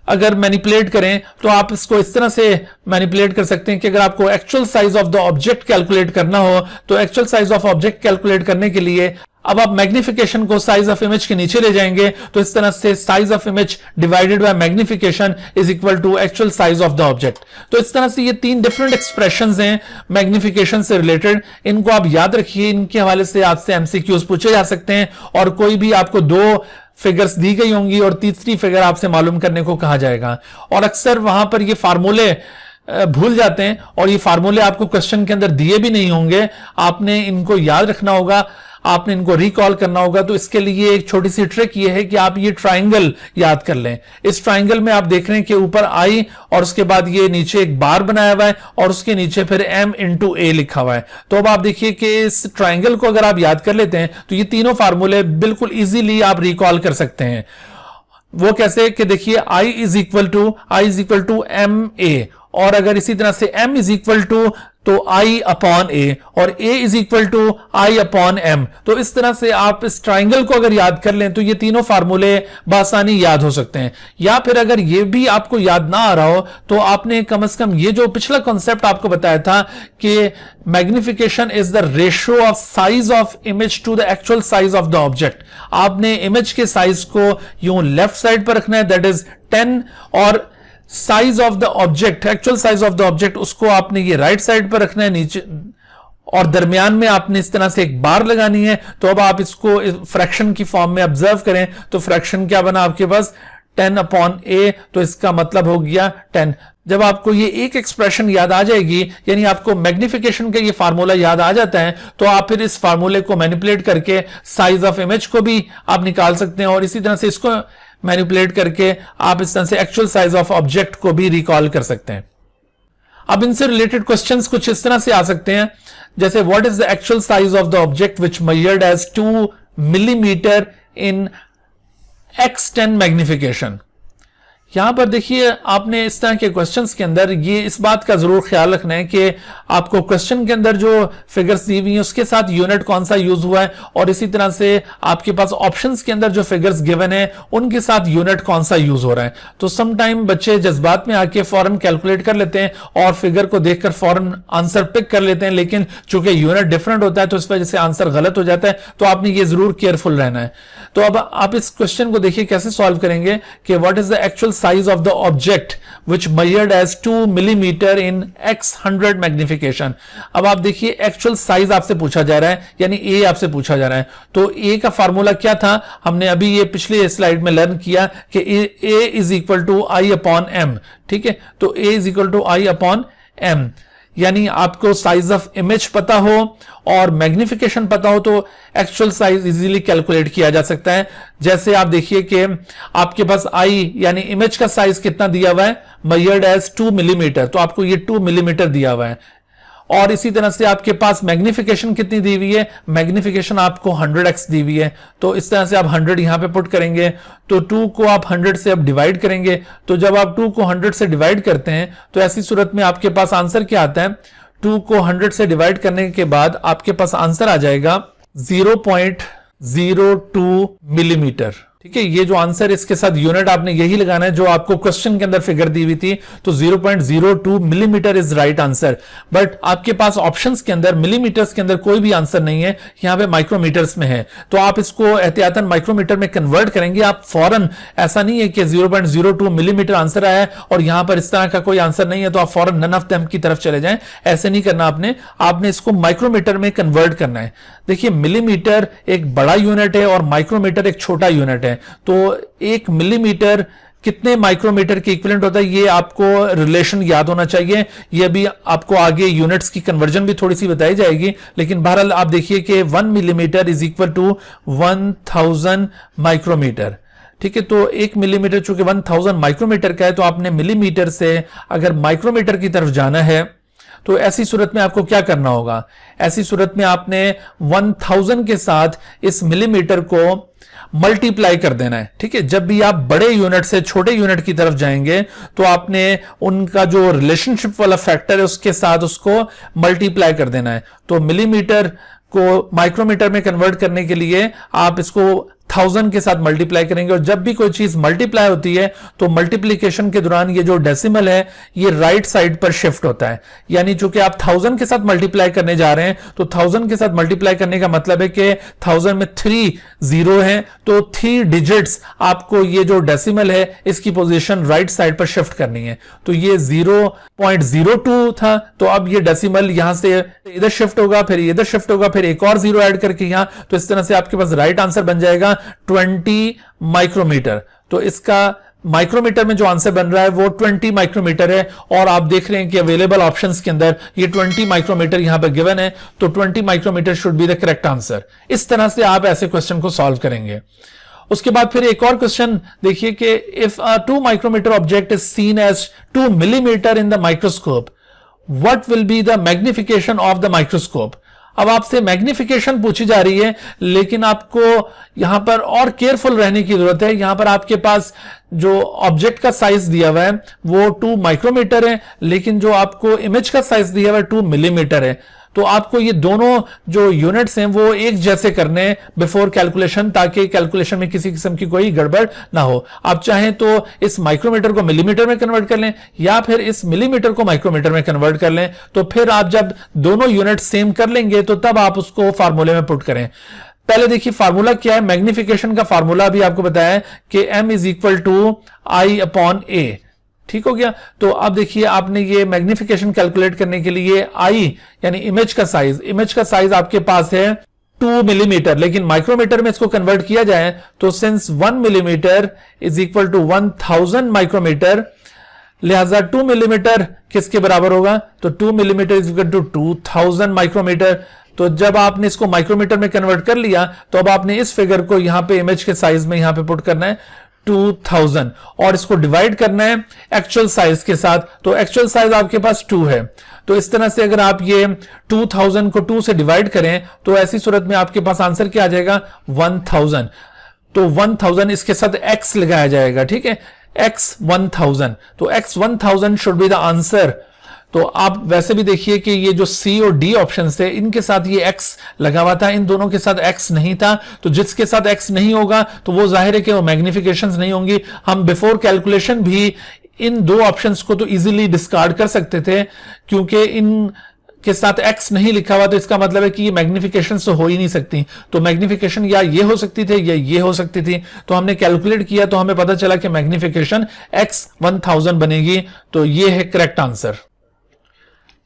अगर मैनिपुलेट करें तो आप इसको इस तरह से मैनिपुलेट कर सकते हैं कि अगर आपको actual size of the object calculate करना हो तो actual size of object calculate करने के लिए अब आप मैग्निफिकेशन को साइज ऑफ इमेज के नीचे ले जाएंगे। तो इस तरह से size of image divided by magnification is equal to actual size of the object. तो इस तरह से ये तीन डिफरेंट एक्सप्रेशंस हैं मैग्निफिकेशन से रिलेटेड, इनको आप याद रखिए, इनके हवाले से आपसे एमसीक्यूज पूछे जा सकते हैं। और कोई भी आपको दो फिगर्स दी गई होंगी और तीसरी फिगर आपसे मालूम करने को कहा जाएगा। और अक्सर वहां पर ये फार्मूले भूल जाते हैं और ये फार्मूले आपको क्वेश्चन के अंदर दिए भी नहीं होंगे, आपने इनको याद रखना होगा, आपने इनको रिकॉल करना होगा। तो इसके लिए एक छोटी सी ट्रिक ये है कि आप ये ट्राइंगल याद कर लें। इस ट्राइंगल में आप देख रहे हैं कि ऊपर आई और उसके बाद ये नीचे एक बार बनाया हुआ है और उसके नीचे फिर m इंटू ए लिखा हुआ है। तो अब आप देखिए कि इस ट्राइंगल को अगर आप याद कर लेते हैं तो ये तीनों फार्मूले बिल्कुल इजीली आप रिकॉल कर सकते हैं। वो कैसे कि देखिए I is equal to M A, और अगर इसी तरह से m इज इक्वल टू तो I अपॉन ए और A is equal to I upon M. तो इस तरह से आप इस ट्राइंगल को अगर याद कर लें तो ये तीनों फार्मूले बासानी याद हो सकते हैं। या फिर अगर ये भी आपको याद ना आ रहा हो तो आपने कम से कम ये जो पिछला कॉन्सेप्ट आपको बताया था कि magnification is the ratio of size of image to the actual size of the object, आपने इमेज के साइज को यूं लेफ्ट साइड पर रखना है, दैट इज 10, और size of the object, actual size of the object, उसको आपने ये राइट साइड पर रखना है नीचे, और दरमियान में आपने इस तरह से एक बार लगानी है। तो अब आप इसको फ्रैक्शन की फॉर्म में ऑब्जर्व करें तो फ्रैक्शन क्या बना आपके पास 10 अपॉन ए, तो इसका मतलब हो गया 10। जब आपको ये एक एक्सप्रेशन याद आ जाएगी, यानी आपको मैग्निफिकेशन का ये फार्मूला याद आ जाता है, तो आप फिर इस फार्मूले को मैनिपुलेट करके साइज ऑफ इमेज को भी आप निकाल सकते हैं और इसी तरह से इसको मैनिपुलेट करके आप इस तरह से एक्चुअल साइज ऑफ ऑब्जेक्ट को भी रिकॉल कर सकते हैं। अब इनसे रिलेटेड क्वेश्चंस कुछ इस तरह से आ सकते हैं, जैसे what is the actual size of the object which measured as 2 millimetre in x10 magnification. यहां पर देखिए आपने इस तरह के क्वेश्चंस के अंदर ये इस बात का जरूर ख्याल रखना है कि आपको क्वेश्चन के अंदर जो फिगर्स दी हुई हैं उसके साथ यूनिट कौन सा यूज हुआ है, और इसी तरह से आपके पास ऑप्शंस के अंदर जो फिगर्स गिवन है उनके साथ यूनिट कौन सा यूज हो रहा है। तो सम टाइम बच्चे जज्बात में आके फौरन कैलकुलेट कर लेते हैं और फिगर को देखकर फौरन आंसर पिक कर लेते हैं, लेकिन चूंकि यूनिट डिफरेंट होता है तो इस वजह से आंसर गलत हो जाता है। तो आपने ये जरूर केयरफुल रहना है। तो अब आप इस क्वेश्चन को देखिए कैसे सॉल्व करेंगे कि what is the actual size of the object which measured as 2 millimetre in x100 magnification. अब आप देखिए एक्चुअल साइज आपसे पूछा जा रहा है, यानी ए आपसे पूछा जा रहा है। तो ए का फार्मूला क्या था, हमने अभी ये पिछले स्लाइड में लर्न किया कि A is equal to I upon M. ठीक है, तो A is equal to I upon M, यानी आपको साइज ऑफ इमेज पता हो और मैग्निफिकेशन पता हो तो एक्चुअल साइज इजीली कैलकुलेट किया जा सकता है। जैसे आप देखिए कि आपके पास आई यानी इमेज का साइज कितना दिया हुआ है, मेजर्ड एज 2 मिलीमीटर, तो आपको ये 2 मिलीमीटर दिया हुआ है। और इसी तरह से आपके पास मैग्निफिकेशन कितनी दी हुई है, मैग्निफिकेशन आपको 100x दी हुई है। तो इस तरह से आप 100 यहां पे पुट करेंगे तो 2 को आप 100 से अब डिवाइड करेंगे। तो जब आप 2 को 100 से डिवाइड करते हैं तो ऐसी सूरत में आपके पास आंसर क्या आता है, 2 को 100 से डिवाइड करने के बाद आपके पास आंसर आ जाएगा 0.02 मिलीमीटर। ठीक है, ये जो आंसर इसके साथ यूनिट आपने यही लगाना है जो आपको क्वेश्चन के अंदर फिगर दी हुई थी। तो 0.02 millimetre is right answer. But आपके पास ऑप्शंस के अंदर मिलीमीटर्स के अंदर कोई भी आंसर नहीं है, यहां पे माइक्रोमीटर्स में है। तो आप इसको एहतियातन माइक्रोमीटर में कन्वर्ट करेंगे। आप फौरन, ऐसा नहीं है कि 0.02 मिलीमीटर आंसर आया है और यहां पर इस तरह का कोई आंसर नहीं है तो आप फौरन नन ऑफ देम की तरफ चले जाएं, ऐसे नहीं करना आपने इसको माइक्रोमीटर में कन्वर्ट करना है। देखिए, मिलीमीटर एक बड़ा यूनिट है और माइक्रोमीटर एक छोटा यूनिट है। तो 1 मिलीमीटर कितने माइक्रोमीटर के इक्विवेलेंट होता है, ये आपको रिलेशन याद होना चाहिए। ये भी आपको आगे यूनिट्स की कन्वर्जन भी थोड़ी सी बताई जाएगी, लेकिन बहरहाल आप देखिए कि 1 millimetre is equal to 1000 micrometre. ठीक है, तो 1 मिलीमीटर चूंकि 1000 माइक्रोमीटर का है तो आपने मिलीमीटर से अगर माइक्रोमीटर की तरफ जाना है तो ऐसी सूरत में आपको क्या करना होगा, ऐसी सूरत में आपने 1000 के साथ इस मिलीमीटर को मल्टीप्लाई कर देना है। ठीक है, जब भी आप बड़े यूनिट से छोटे यूनिट की तरफ जाएंगे तो आपने उनका जो रिलेशनशिप वाला फैक्टर है उसके साथ उसको मल्टीप्लाई कर देना है। तो मिलीमीटर को माइक्रोमीटर में कन्वर्ट करने के लिए आप इसको 1000 के साथ मल्टीप्लाई करेंगे, और जब भी कोई चीज मल्टीप्लाई होती है तो मल्टीप्लीकेशन के दौरान ये जो डेसिमल है ये राइट साइड पर शिफ्ट होता है। यानी चूंकि आप 1000 के साथ मल्टीप्लाई करने जा रहे हैं तो 1000 के साथ मल्टीप्लाई करने का मतलब है कि 1000 में 3 जीरो है, तो 3 डिजिट्स आपको ये जो डेसिमल है इसकी पोजीशन राइट साइड पर शिफ्ट करनी है। तो ये 0.02 था, तो अब ये डेसिमल यहां से इधर शिफ्ट होगा, फिर इधर शिफ्ट होगा, फिर एक और जीरो ऐड करके यहां, तो इस तरह से आपके पास राइट आंसर बन जाएगा 20 माइक्रोमीटर। तो इसका माइक्रोमीटर में जो आंसर बन रहा है वो 20 माइक्रोमीटर है, और आप देख रहे हैं कि अवेलेबल ऑप्शंस के अंदर ये 20 माइक्रोमीटर यहां पर गिवन है, तो 20 micrometre should be the correct answer. इस तरह से आप ऐसे क्वेश्चन को सॉल्व करेंगे। उसके बाद फिर एक और क्वेश्चन देखिए कि if a 2 micrometre object is seen as 2 millimetre in the microscope, what will be the magnification of the microscope. अब आपसे मैग्निफिकेशन पूछी जा रही है, लेकिन आपको यहां पर और केयरफुल रहने की जरूरत है। यहां पर आपके पास जो ऑब्जेक्ट का साइज दिया हुआ है वो 2 माइक्रोमीटर है, लेकिन जो आपको इमेज का साइज दिया हुआ है 2 मिलीमीटर है। तो आपको ये दोनों जो यूनिट्स हैं वो एक जैसे करने बिफोर कैलकुलेशन, ताकि कैलकुलेशन में किसी किस्म की कोई गड़बड़ ना हो। आप चाहें तो इस माइक्रोमीटर को मिलीमीटर में कन्वर्ट कर लें, या फिर इस मिलीमीटर को माइक्रोमीटर में कन्वर्ट कर लें। तो फिर आप जब दोनों यूनिट सेम कर लेंगे तो तब आप उसको फार्मूले में पुट करें। पहले देखिए फार्मूला क्या है। मैग्निफिकेशन का फार्मूला भी आपको बताया है कि m is equal to I/A। ठीक हो गया। तो अब देखिए आपने ये मैग्निफिकेशन कैलकुलेट करने के लिए I यानी इमेज का साइज आपके पास है 2 मिलीमीटर, लेकिन माइक्रोमीटर में इसको कन्वर्ट किया जाए तो since 1 millimetre is equal to 1000 micrometre, लिहाजा 2 मिलीमीटर किसके बराबर होगा, तो 2 millimetre is equal to 2000 micrometre. तो जब आपने इसको माइक्रोमीटर में कन्वर्ट कर लिया तो अब आपने इस फिगर को यहां पे इमेज के साइज में यहां पे पुट करना है 2000, और इसको डिवाइड करना है एक्चुअल साइज के साथ। तो एक्चुअल साइज आपके पास 2 है, तो इस तरह से अगर आप ये 2000 को 2 से डिवाइड करें तो ऐसी सूरत में आपके पास आंसर क्या आ जाएगा 1000। तो 1000 इसके साथ x लगाया जाएगा। ठीक है, x 1000, तो x 1000 should be the answer. तो आप वैसे भी देखिए कि ये जो C और D ऑप्शन थे इनके साथ ये X लगा हुआ था, इन दोनों के साथ X नहीं था। तो जिसके साथ X नहीं होगा तो वो जाहिर है कि वो मैग्निफिकेशंस नहीं होंगी। हम बिफोर कैलकुलेशन भी इन दो ऑप्शंस को तो इजीली डिस्कार्ड कर सकते थे, क्योंकि इन के साथ X नहीं लिखा हुआ, तो इसका मतलब है कि ये मैग्निफिकेशन तो हो ही नहीं सकती। तो मैग्निफिकेशन या ये हो सकती थी या ये हो सकती थी। तो हमने कैलकुलेट किया तो हमें पता चला कि मैग्निफिकेशन X 1000 बनेगी। तो ये है करेक्ट आंसर।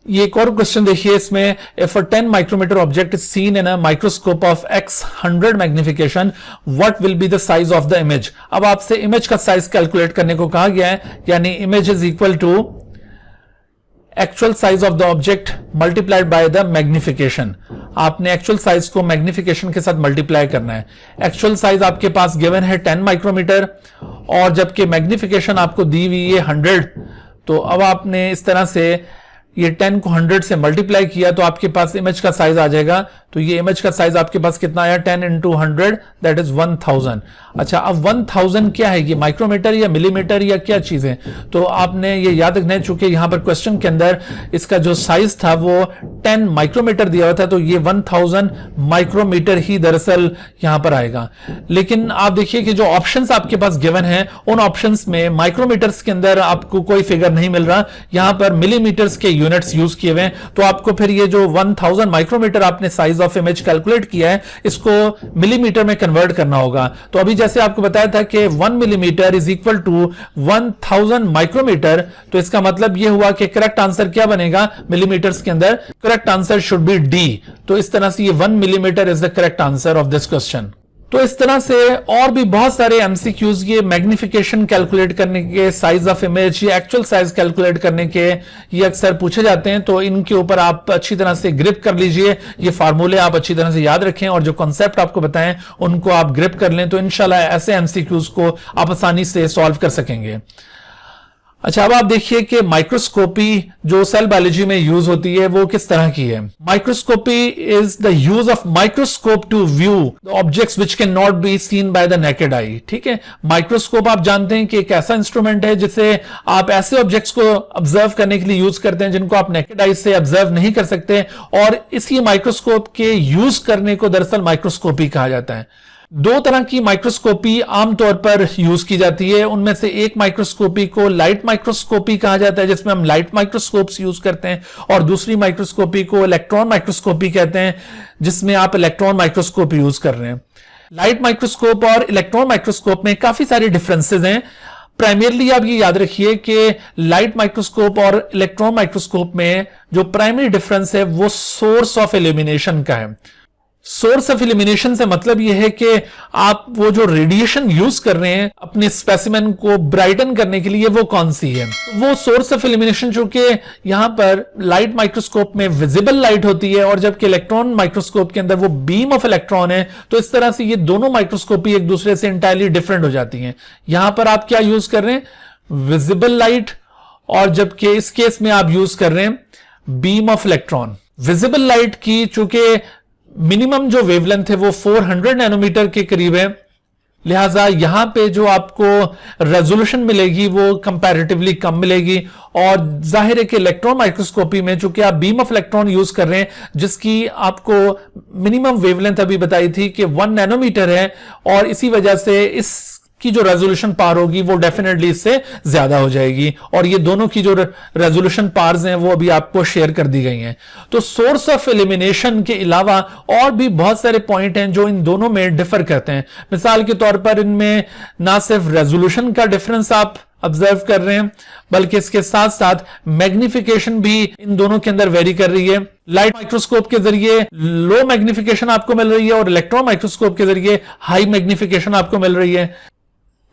ये एक और क्वेश्चन देखिए, इसमें if a 10 micrometre object is seen in a microscope of x 100 magnification, what will be the size of the image. अब आपसे इमेज का साइज कैलकुलेट करने को कहा गया है, यानी image is equal to actual size of the object multiplied by the magnification. आपने एक्चुअल साइज को मैग्निफिकेशन के साथ मल्टीप्लाई करना है। एक्चुअल साइज आपके पास गिवन है 10 माइक्रोमीटर, और जबकि मैग्निफिकेशन आपको दी हुई है 100। तो अब आपने इस तरह से ये 10 को 100 से मल्टीप्लाई किया तो आपके पास इमेज का साइज आ जाएगा। तो ये इमेज का साइज आपके पास कितना आया, 10 इंटू 100 दैट इज 1000। अच्छा, अब 1000 क्या है, ये माइक्रोमीटर या मिलीमीटर या क्या चीज है। तो आपने ये याद रखना है, चूंकि यहां पर क्वेश्चन के अंदर इसका जो साइज था वो 10 माइक्रोमीटर दिया हुआ था, तो ये 1000 माइक्रोमीटर ही दरअसल यहां पर आएगा। लेकिन आप देखिए कि जो ऑप्शंस आपके पास गिवन है उन ऑप्शंस में माइक्रोमीटर्स के अंदर आपको कोई फिगर नहीं मिल रहा, यहां पर मिलीमीटर्स के यूनिट्स यूज किए हुए। तो आपको फिर ये जो 1000 माइक्रोमीटर आपने साइज ऑफ इमेज कैलकुलेट किया है इसको मिलीमीटर में कन्वर्ट करना होगा। तो अभी जैसे आपको बताया था कि 1 millimetre is equal to 1000 micrometre, तो इसका मतलब यह हुआ कि करेक्ट आंसर क्या बनेगा मिलीमीटर्स के अंदर, correct answer should B D. तो इस तरह से ये 1 millimetre is the correct answer of this question. तो इस तरह से और भी बहुत सारे एमसीक्यूज ये मैग्निफिकेशन कैलकुलेट करने के, साइज ऑफ इमेज या एक्चुअल साइज कैलकुलेट करने के ये अक्सर पूछे जाते हैं। तो इनके ऊपर आप अच्छी तरह से ग्रिप कर लीजिए, ये फार्मूले आप अच्छी तरह से याद रखें और जो कॉन्सेप्ट आपको बताएं उनको आप ग्रिप कर लें, तो इंशाल्लाह ऐसे एमसीक्यूज को आप आसानी से सॉल्व कर सकेंगे। अच्छा, अब आप देखिए कि माइक्रोस्कोपी जो सेल बायोलॉजी में यूज होती है वो किस तरह की है। Microscopy is the use of microscope to view the objects which can not be seen by the naked eye. ठीक है, माइक्रोस्कोप आप जानते हैं कि एक ऐसा इंस्ट्रूमेंट है जिसे आप ऐसे ऑब्जेक्ट्स को ऑब्जर्व करने के लिए यूज करते हैं जिनको आप नेकेड आई से ऑब्जर्व नहीं कर सकते, और इसी माइक्रोस्कोप के यूज करने को दरअसल माइक्रोस्कोपी कहा जाता है। दो तरह की माइक्रोस्कोपी आमतौर पर यूज की जाती है। उनमें से एक माइक्रोस्कोपी को लाइट माइक्रोस्कोपी कहा जाता है जिसमें हम लाइट माइक्रोस्कोप्स यूज करते हैं, और दूसरी माइक्रोस्कोपी को इलेक्ट्रॉन माइक्रोस्कोपी कहते हैं जिसमें आप इलेक्ट्रॉन माइक्रोस्कोप यूज कर रहे हैं। लाइट माइक्रोस्कोप और इलेक्ट्रॉन माइक्रोस्कोप में काफी सारे डिफरेंसेस हैं। प्राइमरली आप ये याद रखिए कि लाइट माइक्रोस्कोप और इलेक्ट्रॉन माइक्रोस्कोप में जो प्राइमरी डिफरेंस है वो सोर्स ऑफ इल्यूमिनेशन का है। सोर्स ऑफ इल्यूमिनेशन से मतलब यह है कि आप वो जो रेडिएशन यूज कर रहे हैं अपने स्पेसिमेन को ब्राइटन करने के लिए वो कौन सी है। वो सोर्स ऑफ इल्यूमिनेशन चूंकि यहां पर लाइट माइक्रोस्कोप में विजिबल लाइट होती है और जबकि इलेक्ट्रॉन माइक्रोस्कोप के अंदर वो बीम ऑफ इलेक्ट्रॉन है, तो इस तरह से ये दोनों माइक्रोस्कोपी एक दूसरे से इंटायरली डिफरेंट हो जाती हैं। यहां पर आप क्या यूज कर रहे हैं, विजिबल लाइट, और जबकि इस केस में आप यूज कर रहे हैं beam of electron. Visible light की चूंकि मिनिमम जो वेवलेंथ है वो 400 नैनोमीटर के करीब है, लिहाजा यहां पे जो आपको रेजोल्यूशन मिलेगी वो कंपैरेटिवली कम मिलेगी। और जाहिर है कि इलेक्ट्रॉन माइक्रोस्कोपी में चूंकि आप बीम ऑफ इलेक्ट्रॉन यूज कर रहे हैं जिसकी आपको मिनिमम वेवलेंथ अभी बताई थी कि 1 नैनोमीटर है, और इसी वजह से इस की जो रेजोल्यूशन पार होगी वो डेफिनेटली इससे ज्यादा हो जाएगी, और ये दोनों की जो रेजोल्यूशन पार्स हैं वो अभी आपको शेयर कर दी गई हैं। तो सोर्स ऑफ इल्यूमिनेशन के अलावा और भी बहुत सारे पॉइंट हैं जो इन दोनों में डिफर करते हैं। मिसाल के तौर पर इनमें ना सिर्फ रेजोल्यूशन का डिफरेंस आप ऑब्जर्व कर रहे हैं बल्कि इसके साथ साथ मैग्निफिकेशन भी इन दोनों के अंदर वेरी कर रही है। लाइट माइक्रोस्कोप के जरिए लो मैग्निफिकेशन आपको मिल रही है और इलेक्ट्रॉन माइक्रोस्कोप के जरिए हाई मैग्निफिकेशन आपको मिल रही है।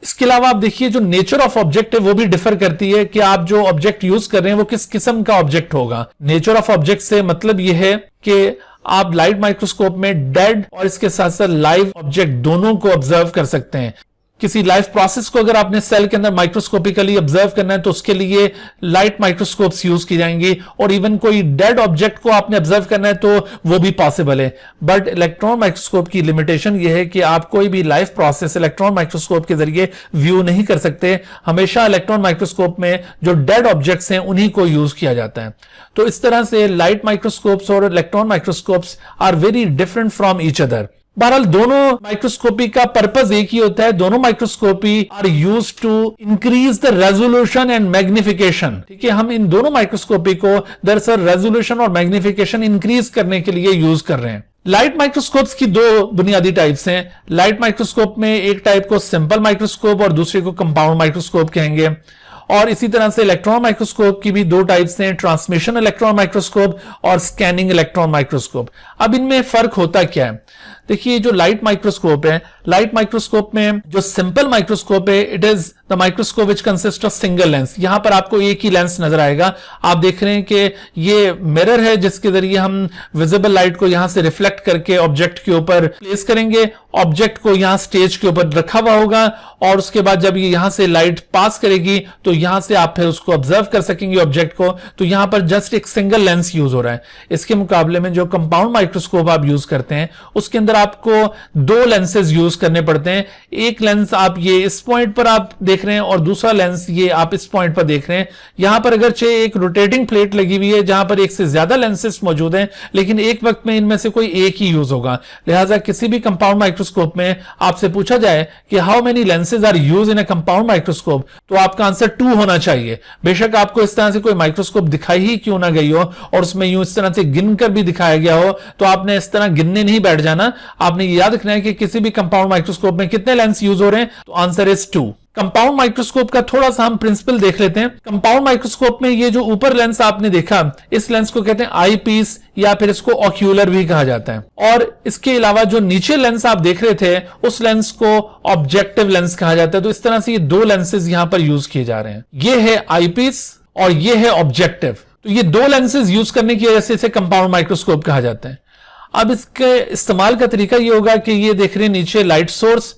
इसके अलावा आप देखिए जो नेचर ऑफ ऑब्जेक्ट है वो भी डिफर करती है कि आप जो ऑब्जेक्ट यूज कर रहे हैं वो किस किस्म का ऑब्जेक्ट होगा। नेचर ऑफ ऑब्जेक्ट से मतलब यह है कि आप लाइट माइक्रोस्कोप में डेड और इसके साथ साथ लाइव ऑब्जेक्ट दोनों को ऑब्जर्व कर सकते हैं। किसी लाइफ प्रोसेस को अगर आपने सेल के अंदर माइक्रोस्कोपिकली ऑब्जर्व करना है तो उसके लिए लाइट माइक्रोस्कोप्स यूज की जाएंगी, और इवन कोई डेड ऑब्जेक्ट को आपने ऑब्जर्व करना है तो वो भी पॉसिबल है। बट इलेक्ट्रॉन माइक्रोस्कोप की लिमिटेशन ये है कि आप कोई भी लाइफ प्रोसेस इलेक्ट्रॉन माइक्रोस्कोप के जरिए व्यू नहीं कर सकते। हमेशा इलेक्ट्रॉन माइक्रोस्कोप में जो डेड ऑब्जेक्ट्स हैं उन्हीं को यूज किया जाता है। तो इस तरह से लाइट माइक्रोस्कोप्स और electron microscopes are very different from each other. बहरहाल दोनों माइक्रोस्कोपी का पर्पस एक ही होता है, दोनों microscopy are use to increase the resolution and magnification. ठीक है, हम इन दोनों माइक्रोस्कोपी को दरअसल रेजोल्यूशन और मैग्निफिकेशन इंक्रीज करने के लिए यूज कर रहे हैं। लाइट माइक्रोस्कोप्स की दो बुनियादी टाइप्स हैं। लाइट माइक्रोस्कोप में एक टाइप को सिंपल माइक्रोस्कोप और दूसरे को कंपाउंड माइक्रोस्कोप कहेंगे, और इसी तरह से इलेक्ट्रॉन माइक्रोस्कोप की भी दो टाइप्स हैं, ट्रांसमिशन इलेक्ट्रॉन माइक्रोस्कोप और स्कैनिंग इलेक्ट्रॉन माइक्रोस्कोप। अब इनमें फर्क होता क्या है, देखिए जो लाइट माइक्रोस्कोप है, लाइट माइक्रोस्कोप में जो सिंपल माइक्रोस्कोप है it is the microscope which consist of single lens. यहां पर आपको एक ही लेंस नजर आएगा। आप देख रहे हैं कि ये मिरर है जिसके जरिए हम विजिबल लाइट को यहां से रिफ्लेक्ट करके ऑब्जेक्ट के ऊपर प्लेस करेंगे। ऑब्जेक्ट को यहां स्टेज के ऊपर रखा हुआ होगा और उसके बाद जब ये यहां से लाइट पास करेगी तो यहां से आप फिर उसको ऑब्जर्व कर सकेंगे ऑब्जेक्ट को। तो यहां पर जस्ट एक सिंगल लेंस यूज हो रहा है। इसके मुकाबले में जो कंपाउंड माइक्रोस्कोप आप यूज करते हैं उसके अंदर आपको दो लेंसेज यूज करने पड़ते हैं। एक लेंस आप ये इस पॉइंट पर आप देख रहे हैं और दूसरा लेंस ये आप इस पॉइंट पर देख रहे हैं। यहां पर अगरचे एक रोटेटिंग प्लेट लगी हुई है जहां पर एक से ज्यादा लेंसेज मौजूद हैं, लेकिन एक वक्त में इनमें से कोई एक ही यूज होगा। लिहाजा किसी भी कंपाउंड माइक्रोस्कोप में आपसे पूछा जाए कि how many lenses are use in a compound microscope, तो आपका आंसर 2 होना चाहिए। बेशक आपको इस तरह से कोई माइक्रोस्कोप दिखाई ही क्यों ना गई हो और उसमें यूं इस तरह से गिनकर भी दिखाया गया हो, तो आपने इस तरह गिनने नहीं बैठ जाना। आपने याद रखना है कि किसी भी कंपाउंड माइक्रोस्कोप में कितने लेंस यूज हो रहे हैं, तो आंसर इज 2। कंपाउंड माइक्रोस्कोप का थोड़ा सा हम प्रिंसिपल देख लेते हैं। कंपाउंड माइक्रोस्कोप में ये जो ऊपर लेंस आपने देखा, इस लेंस को कहते हैं आई पीस या फिर इसको ऑक्यूलर भी कहा जाता है। और इसके अलावा जो नीचे लेंस आप देख रहे थे उस लेंस को ऑब्जेक्टिव लेंस कहा जाता है। तो इस तरह से ये दो लेंसेज यहां पर यूज किए जा रहे हैं, ये है आई पीस और ये है ऑब्जेक्टिव। तो ये दो लेंसेज यूज करने की वजह से इसे कंपाउंड माइक्रोस्कोप कहा जाता है। अब इसके इस्तेमाल का तरीका ये होगा कि ये देख रहे हैं नीचे लाइट सोर्स,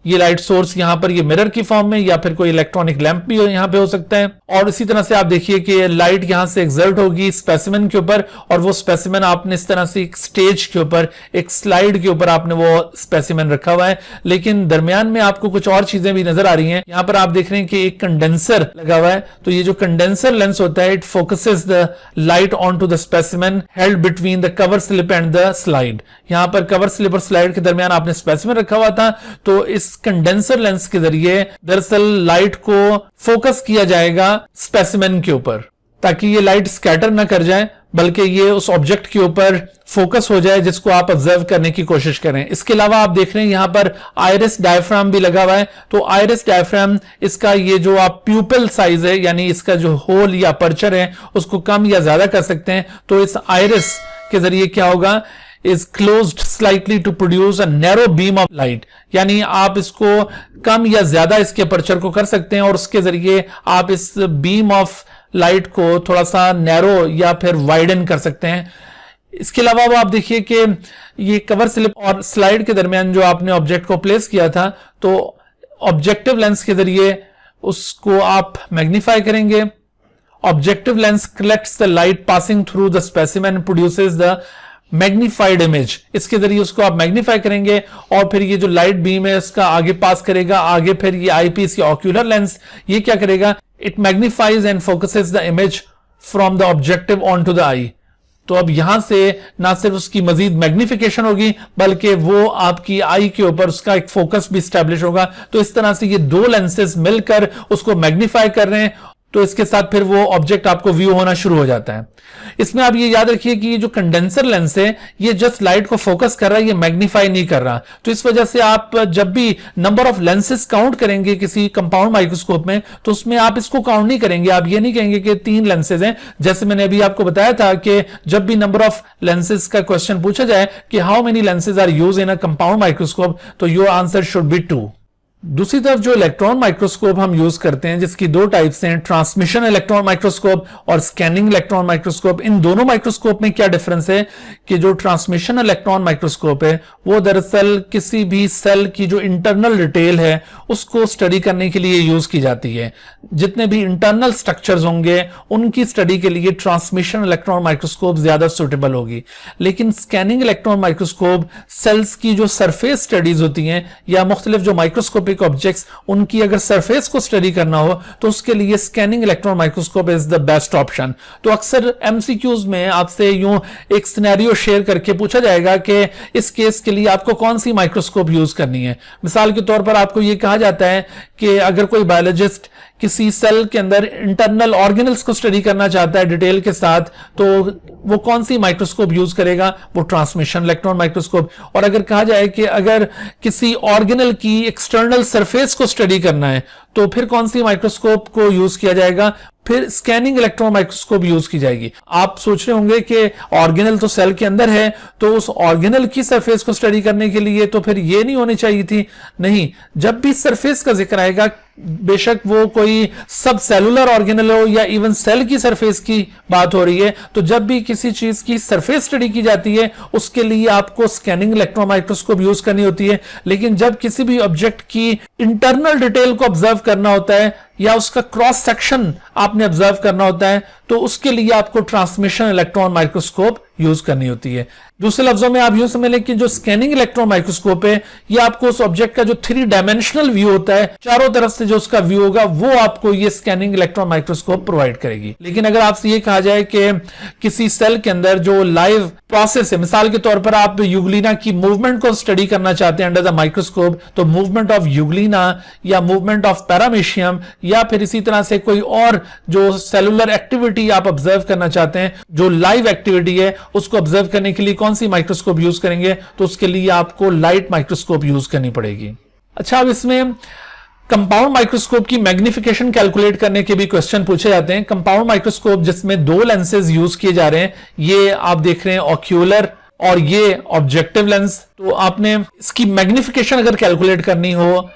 ये लाइट सोर्स यहाँ पर ये मिरर की फॉर्म में या फिर कोई इलेक्ट्रॉनिक लैंप भी यहाँ पे हो सकता है। और इसी तरह से आप देखिए कि लाइट यहाँ से एक्सर्ट होगी स्पेसिमेन के ऊपर, और वो स्पेसिमेन आपने इस तरह से एक स्टेज के ऊपर, एक स्लाइड के ऊपर आपने वो स्पेसिमेन रखा हुआ है। लेकिन दरमियान में आपको कुछ और चीजें भी नजर आ रही हैं। यहाँ पर आप देख रहे हैं कि एक कंडेंसर लगा हुआ है, तो ये जो कंडेंसर लेंस होता है, it focuses the light on to the specimen held between the cover slip and the slide. यहाँ पर कवर स्लिप और स्लाइड के दरमियान आपने स्पेसिमेन रखा हुआ था, तो इस कंडेंसर लेंस के जरिए दरअसल लाइट को फोकस किया जाएगा स्पेसिमेन के ऊपर, ताकि ये लाइट स्कैटर ना कर जाए बल्कि ये उस ऑब्जेक्ट के ऊपर फोकस हो जाए जिसको आप ऑब्जर्व करने की कोशिश करें। इसके अलावा आप देख रहे हैं यहां पर आइरिस डायफ्राम भी लगा हुआ है, तो आइरिस डायफ्राम इसका ये जो आप प्यूपिल साइज है, यानी इसका जो होल या अपर्चर है उसको कम या ज्यादा कर सकते हैं। तो इस आइरिस के जरिए क्या होगा, is closed slightly to produce a narrow beam of light, यानी आप इसको कम या ज्यादा इसके अपर्चर को कर सकते हैं और उसके जरिए आप इस बीम ऑफ लाइट को थोड़ा सा नैरो या फिर वाइडन कर सकते हैं। इसके अलावा आप देखिए कि ये कवर स्लिप और स्लाइड के दरमियान जो आपने ऑब्जेक्ट को प्लेस किया था, तो ऑब्जेक्टिव लेंस के जरिए उसको आप मैग्नीफाई करेंगे। Objective lens collects the light passing through the specimen, produces the magnified image. इसके जरिए उसको आप मैग्नीफाई करेंगे और फिर ये जो लाइट बीम है इसका आगे पास करेगा। आगे फिर ये आईपीस या ऑक्यूलर लेंस ये क्या करेगा, it magnifies and focuses the image from the objective on to the eye. तो अब यहां से ना सिर्फ उसकी मजीद मैग्निफिकेशन होगी बल्कि वो आपकी आई के ऊपर उसका एक फोकस भी स्टैब्लिश होगा। तो इस तरह से ये दो लेंसेज मिलकर उसको मैग्नीफाई कर रहे हैं, तो इसके साथ फिर वो ऑब्जेक्ट आपको व्यू होना शुरू हो जाता है। इसमें आप ये याद रखिए कि ये जो कंडेंसर लेंस है ये जस्ट लाइट को फोकस कर रहा है, ये मैग्नीफाई नहीं कर रहा। तो इस वजह से आप जब भी नंबर ऑफ लेंसेज काउंट करेंगे किसी कंपाउंड माइक्रोस्कोप में, तो उसमें आप इसको काउंट नहीं करेंगे। आप ये नहीं कहेंगे कि 3 लेंसेज हैं, जैसे मैंने अभी आपको बताया था कि जब भी नंबर ऑफ लेंसेज का क्वेश्चन पूछा जाए कि how many lenses are use in a compound microscope, तो योर आंसर शुड बी 2। दूसरी तरफ जो इलेक्ट्रॉन माइक्रोस्कोप हम यूज करते हैं जिसकी 2 टाइप्स हैं, ट्रांसमिशन इलेक्ट्रॉन माइक्रोस्कोप और स्कैनिंग इलेक्ट्रॉन माइक्रोस्कोप। इन दोनों माइक्रोस्कोप में क्या डिफरेंस है कि जो ट्रांसमिशन इलेक्ट्रॉन माइक्रोस्कोप है वो दरअसल किसी भी सेल की जो इंटरनल डिटेल है उसको स्टडी करने के लिए यूज की जाती है। जितने भी इंटरनल स्ट्रक्चर्स होंगे उनकी स्टडी के लिए ट्रांसमिशन इलेक्ट्रॉन माइक्रोस्कोप ज्यादा सुटेबल होगी। लेकिन स्कैनिंग इलेक्ट्रॉन माइक्रोस्कोप सेल्स की जो सरफेस स्टडीज होती हैं या मुख्तलिफ जो माइक्रोस्कोपिक ऑब्जेक्ट्स उनकी अगर सरफेस को स्टडी करना हो तो उसके लिए scanning electron microscope is the best option. तो अक्सर एमसीक्यूज में आपसे यूं एक सिनेरियो शेयर करके पूछा जाएगा कि इस केस के लिए आपको कौन सी माइक्रोस्कोप यूज करनी है। मिसाल के तौर पर आपको यह कहा जाता है कि अगर कोई बायोलॉजिस्ट किसी सेल के अंदर इंटरनल ऑर्गेनल्स को स्टडी करना चाहता है डिटेल के साथ, तो वो कौन सी माइक्रोस्कोप यूज करेगा, वो ट्रांसमिशन इलेक्ट्रॉन माइक्रोस्कोप। और अगर कहा जाए कि अगर किसी ऑर्गेनल की एक्सटर्नल सरफेस को स्टडी करना है तो फिर कौन सी माइक्रोस्कोप को यूज किया जाएगा, फिर स्कैनिंग इलेक्ट्रॉन माइक्रोस्कोप यूज की जाएगी। आप सोच रहे होंगे कि ऑर्गेनल तो सेल के अंदर है, तो उस ऑर्गेनल की सरफेस को स्टडी करने के लिए तो फिर ये नहीं होनी चाहिए थी। नहीं, जब भी सरफेस का जिक्र आएगा, बेशक वो कोई सब सेलुलर ऑर्गेनल हो या इवन सेल की सरफेस की बात हो रही है, तो जब भी किसी चीज की सरफेस स्टडी की जाती है उसके लिए आपको स्कैनिंग इलेक्ट्रॉन माइक्रोस्कोप यूज करनी होती है। लेकिन जब किसी भी ऑब्जेक्ट की इंटरनल डिटेल को ऑब्जर्व करना होता है या उसका क्रॉस सेक्शन आपने ऑब्जर्व करना होता है तो उसके लिए आपको ट्रांसमिशन इलेक्ट्रॉन माइक्रोस्कोप यूज करनी होती है। दूसरे लफ्जों में आप यूं समझ लें कि जो स्कैनिंग इलेक्ट्रॉन माइक्रोस्कोप है ये आपको उस ऑब्जेक्ट का जो 3 डायमेंशनल व्यू होता है, चारों तरफ से जो उसका व्यू होगा, वो आपको ये स्कैनिंग इलेक्ट्रॉन माइक्रोस्कोप प्रोवाइड करेगी। लेकिन अगर आपसे ये कहा जाए कि किसी सेल के अंदर जो लाइव प्रोसेस है, मिसाल के तौर पर आप यूग्लिना की मूवमेंट को स्टडी करना चाहते हैं अंडर द माइक्रोस्कोप, तो मूवमेंट ऑफ यूग्लिना या मूवमेंट ऑफ पैरामीशियम या फिर इसी तरह से कोई और जो सेलुलर एक्टिविटी आप ऑब्जर्व करना चाहते हैं, जो लाइव एक्टिविटी है, उसको ऑब्जर्व करने के लिए कौन सी माइक्रोस्कोप यूज करेंगे, तो उसके लिए आपको लाइट माइक्रोस्कोप यूज करनी पड़ेगी। अच्छा, अब इसमें कंपाउंड माइक्रोस्कोप की मैग्निफिकेशन कैलकुलेट करने के भी क्वेश्चन पूछे जाते हैं। कंपाउंड माइक्रोस्कोप जिसमें 2 लेंसेज यूज किए जा रहे हैं, ये आप देख रहे हैं ऑक्यूलर और ये ऑब्जेक्टिव लेंस। तो आपने इसकी मैग्निफिकेशन अगर कैलकुलेट करनी हो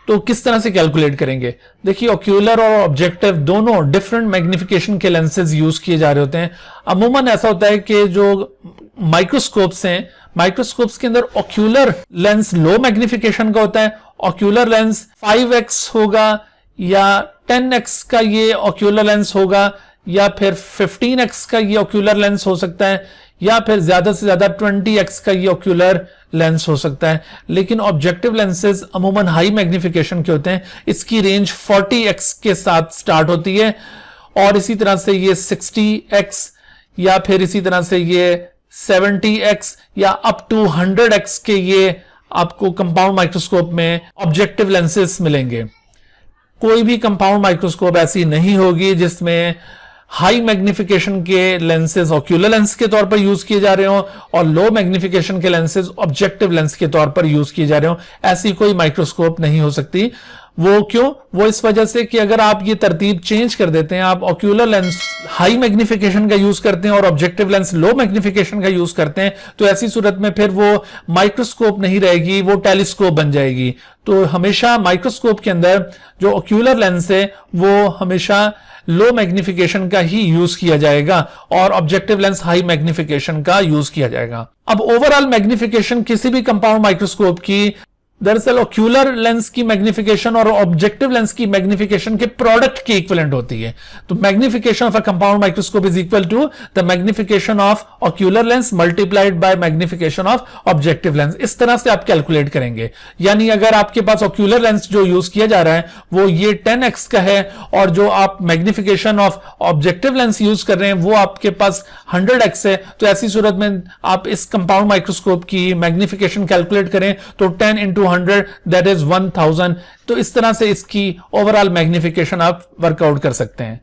तो किस तरह से कैलकुलेट करेंगे? देखिए, ऑक्यूलर और ऑब्जेक्टिव दोनों डिफरेंट मैग्निफिकेशन के लेंसेज यूज किए जा रहे होते हैं। अमूमन ऐसा होता है कि जो माइक्रोस्कोप्स हैं, माइक्रोस्कोप्स के अंदर ऑक्यूलर लेंस लो मैग्निफिकेशन का होता है, ऑक्यूलर लेंस 5x होगा या 10x का ये ऑक्यूलर लेंस होगा या फिर 15x का ये ऑक्यूलर लेंस हो सकता है या फिर ज्यादा से ज्यादा 20x का ये ऑक्यूलर लेंस हो सकता है। लेकिन ऑब्जेक्टिव लेंसेज अमूमन हाई मैग्निफिकेशन के होते हैं, इसकी रेंज 40x के साथ स्टार्ट होती है और इसी तरह से ये 60x या फिर इसी तरह से ये 70x या अप टू 100x के ये आपको कंपाउंड माइक्रोस्कोप में ऑब्जेक्टिव लेंसेज मिलेंगे। कोई भी कंपाउंड माइक्रोस्कोप ऐसी नहीं होगी जिसमें हाई मैग्निफिकेशन के लेंसेज ऑक्यूलर लेंस के तौर पर यूज किए जा रहे हो और लो मैग्निफिकेशन के लेंसेज ऑब्जेक्टिव लेंस के तौर पर यूज किए जा रहे हो। ऐसी कोई माइक्रोस्कोप नहीं हो सकती। वो क्यों? वो इस वजह से कि अगर आप ये तरतीब चेंज कर देते हैं, आप ऑक्यूलर लेंस हाई मैग्निफिकेशन का यूज करते हैं और ऑब्जेक्टिव लेंस लो मैग्निफिकेशन का यूज करते हैं, तो ऐसी सूरत में फिर वो माइक्रोस्कोप नहीं रहेगी, वो टेलीस्कोप बन जाएगी। तो हमेशा माइक्रोस्कोप के अंदर जो ऑक्यूलर लेंस है वो हमेशा लो मैग्निफिकेशन का ही यूज किया जाएगा और ऑब्जेक्टिव लेंस हाई मैग्निफिकेशन का यूज किया जाएगा। अब ओवरऑल मैग्निफिकेशन किसी भी कंपाउंड माइक्रोस्कोप की दरअसल ऑक्यूलर लेंस की मैग्निफिकेशन और ऑब्जेक्टिव लेंस की मैग्निफिकेशन के प्रोडक्ट की इक्विवेलेंट होती है। तो magnification of a compound microscope is equal to the magnification of ocular lens multiplied by magnification of objective lens. इस तरह से आप कैलकुलेट करेंगे। यानी अगर आपके पास ऑक्यूलर लेंस जो यूज किया जा रहा है वो ये 10x का है और जो आप magnification of objective lens use कर रहे हैं वो आपके पास 100x है, तो ऐसी सूरत में आप इस कंपाउंड माइक्रोस्कोप की मैग्निफिकेशन कैलकुलेट करें तो 10 into 100 दैट इज 1000। तो इस तरह से इसकी ओवरऑल मैग्निफिकेशन आप वर्कआउट कर सकते हैं।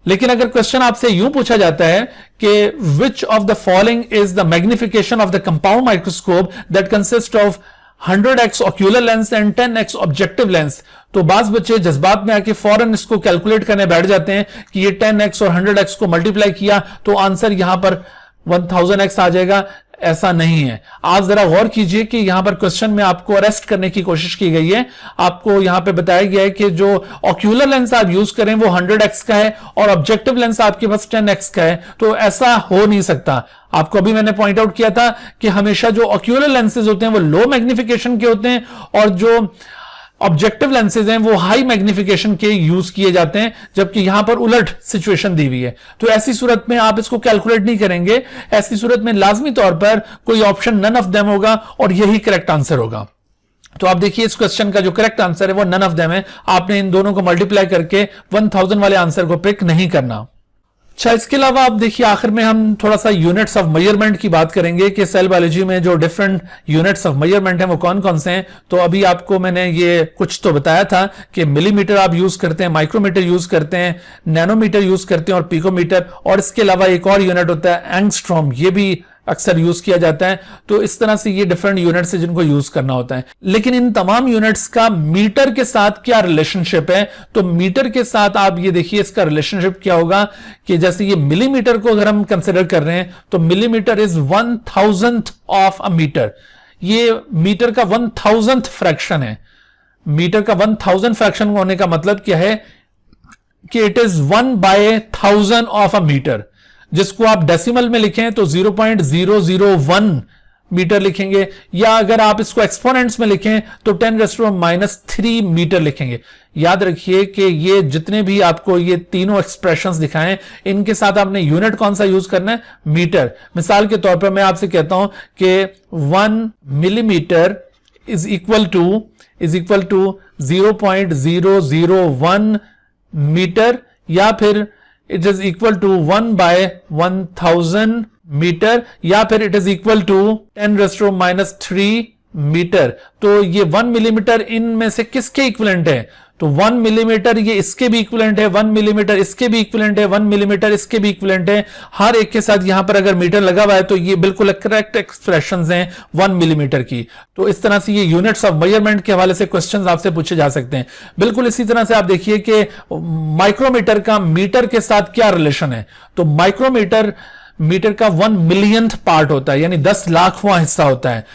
लेकिन अगर क्वेश्चन आपसे यूं पूछा जाता है कि which of the following is the magnification of the compound microscope that consist of 100x ocular lens and 10x objective lens, तो बाज बच्चे जज्बात में आके फौरन इसको कैलकुलेट करने बैठ जाते हैं कि ये 10x और 100x को मल्टीप्लाई किया तो आंसर यहां पर 1000x आ जाएगा। ऐसा नहीं है। आप जरा गौर कीजिए कि यहां पर क्वेश्चन में आपको अरेस्ट करने की कोशिश की गई है। आपको यहां पे बताया गया है कि जो ऑक्यूलर लेंस आप यूज करें वो 100x का है और ऑब्जेक्टिव लेंस आपके पास 10x का है, तो ऐसा हो नहीं सकता। आपको अभी मैंने पॉइंट आउट किया था कि हमेशा जो ऑक्यूलर लेंसेज होते हैं वो लो मैग्निफिकेशन के होते हैं और जो ऑब्जेक्टिव लेंसेज हैं वो हाई मैग्निफिकेशन के यूज किए जाते हैं, जबकि यहां पर उलट सिचुएशन दी हुई है। तो ऐसी सूरत में आप इसको कैलकुलेट नहीं करेंगे। ऐसी सूरत में लाजमी तौर पर कोई ऑप्शन नन ऑफ देम होगा और यही करेक्ट आंसर होगा। तो आप देखिए इस क्वेश्चन का जो करेक्ट आंसर है वो नन ऑफ देम है। आपने इन दोनों को मल्टीप्लाई करके 1000 वाले आंसर को पिक नहीं करना। अच्छा, इसके अलावा आप देखिए आखिर में हम थोड़ा सा यूनिट्स ऑफ मेजरमेंट की बात करेंगे कि सेल बायोलॉजी में जो डिफरेंट यूनिट्स ऑफ मेजरमेंट हैं वो कौन कौन से हैं। तो अभी आपको मैंने ये कुछ तो बताया था कि मिलीमीटर आप यूज करते हैं, माइक्रोमीटर यूज करते हैं, नैनोमीटर यूज करते हैं और पिकोमीटर, और इसके अलावा एक और यूनिट होता है एंगस्ट्रॉम, ये भी अक्सर यूज किया जाता है। तो इस तरह से ये डिफरेंट यूनिट्स है जिनको यूज करना होता है। लेकिन इन तमाम यूनिट्स का मीटर के साथ क्या रिलेशनशिप है? तो मीटर के साथ आप ये देखिए इसका रिलेशनशिप क्या होगा कि जैसे ये मिलीमीटर को अगर हम कंसिडर कर रहे हैं तो millimetre is 1000th of a metre. ये मीटर का 1000th फ्रैक्शन है। मीटर का 1000 फ्रैक्शन होने का मतलब क्या है कि it is 1/1000 of a metre. जिसको आप डेसिमल में लिखें तो 0.001 मीटर लिखेंगे, या अगर आप इसको एक्सपोनेंट्स में लिखें तो 10⁻³ मीटर लिखेंगे। याद रखिए कि ये जितने भी आपको ये तीनों एक्सप्रेशंस दिखाएं इनके साथ आपने यूनिट कौन सा यूज करना है? मीटर। मिसाल के तौर पर मैं आपसे कहता हूं कि 1 millimetre is equal to 0.001 metre, या फिर it is equal to 1/1000 metre, या फिर it is equal to 10⁻³ metre. तो ये 1 मिलीमीटर इनमें से किसके इक्विवेलेंट है? तो 1 मिलीमीटर ये इसके भी इक्विवेलेंट है, 1 मिलीमीटर इसके भी इक्विवेलेंट है, 1 मिलीमीटर इसके भी इक्विवेलेंट है। हर एक के साथ यहां पर अगर मीटर लगा हुआ है तो ये बिल्कुल करेक्ट एक्सप्रेशंस हैं 1 मिलीमीटर की। तो इस तरह से ये यूनिट्स ऑफ मेजरमेंट के हवाले से क्वेश्चंस आपसे पूछे जा सकते हैं। बिल्कुल इसी तरह से आप देखिए कि माइक्रोमीटर का मीटर के साथ क्या रिलेशन है। तो माइक्रोमीटर मीटर का 1 मिलियंथ पार्ट होता है, यानी 10 लाखवां हिस्सा होता है।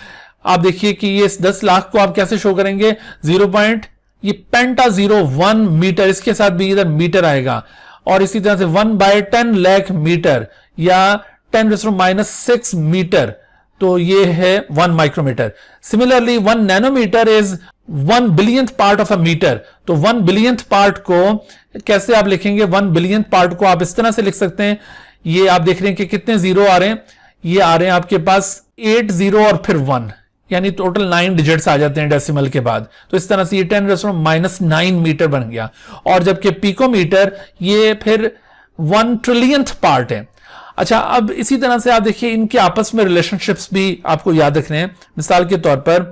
आप देखिए कि ये 10 लाख को आप कैसे शो करेंगे? 0.01 मीटर, इसके साथ भी इधर मीटर आएगा, और इसी तरह से 1/10 लाख मीटर या 10⁻⁶ मीटर। तो ये है 1 micrometre. Similarly 1 nanometre is 1 billionth part of a metre. तो 1 बिलियंथ पार्ट को कैसे आप लिखेंगे? 1 बिलियंथ पार्ट को आप इस तरह से लिख सकते हैं, ये आप देख रहे हैं कि कितने जीरो आ रहे हैं, ये आ रहे हैं आपके पास 8 जीरो और फिर 1, यानी टोटल 9 डिजिट्स आ जाते हैं डेसिमल के बाद। तो इस तरह से ये 10⁻⁹ मीटर बन गया। और जबकि पिकोमीटर ये फिर 1 ट्रिलियंथ पार्ट है। अच्छा, अब इसी तरह से आप देखिए इनके आपस में रिलेशनशिप्स भी आपको याद रखने हैं। मिसाल के तौर पर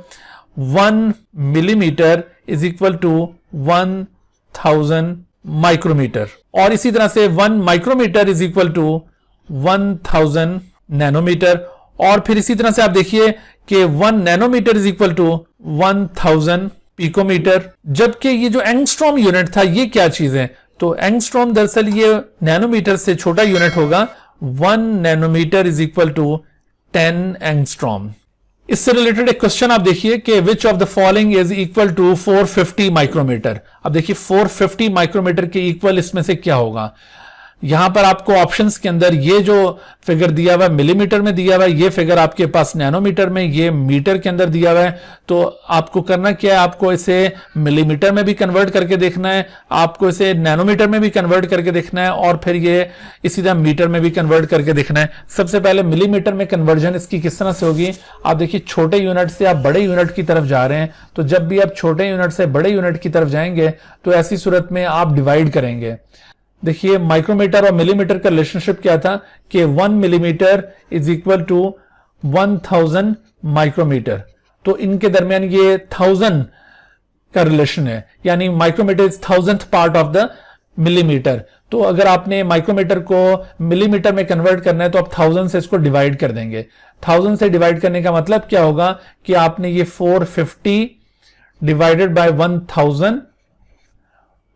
1 millimetre is equal to 1000 micrometre, और इसी तरह से 1 micrometre is equal to 1000 nanometre, और फिर इसी तरह से आप देखिए कि 1 nanometre is equal to 1000 picometre. जबकि ये जो एंगस्ट्रॉम यूनिट था ये क्या चीज है? तो एंगस्ट्रॉम दरअसल ये नैनोमीटर से छोटा यूनिट होगा। 1 nanometre is equal to 10 angstrom. इससे रिलेटेड एक क्वेश्चन आप देखिए कि which of the following is equal to 450 micrometre. अब देखिए 450 माइक्रोमीटर के इक्वल इसमें से क्या होगा? यहां पर आपको ऑप्शंस के अंदर ये जो फिगर दिया हुआ है मिलीमीटर में दिया हुआ है, ये फिगर आपके पास नैनोमीटर में, ये मीटर के अंदर दिया हुआ है। तो आपको करना क्या है? आपको इसे मिलीमीटर में भी कन्वर्ट करके देखना है, आपको इसे नैनोमीटर में भी कन्वर्ट करके देखना है, और फिर ये इसी तरह मीटर में भी कन्वर्ट करके देखना है। सबसे पहले मिलीमीटर में कन्वर्जन इसकी किस तरह से होगी? आप देखिए छोटे यूनिट से आप बड़े यूनिट की तरफ जा रहे हैं, तो जब भी आप छोटे यूनिट से बड़े यूनिट की तरफ जाएंगे तो ऐसी सूरत में आप डिवाइड करेंगे। देखिए माइक्रोमीटर और मिलीमीटर का रिलेशनशिप क्या था कि 1 millimetre is equal to 1000 micrometre. तो इनके दरमियान ये 1000 का रिलेशन है, यानी micrometre is 1000th part of the millimetre. तो अगर आपने माइक्रोमीटर को मिलीमीटर में कन्वर्ट करना है तो आप 1000 से इसको डिवाइड कर देंगे। 1000 से डिवाइड करने का मतलब क्या होगा कि आपने ये 450 डिवाइडेड बाय 1000,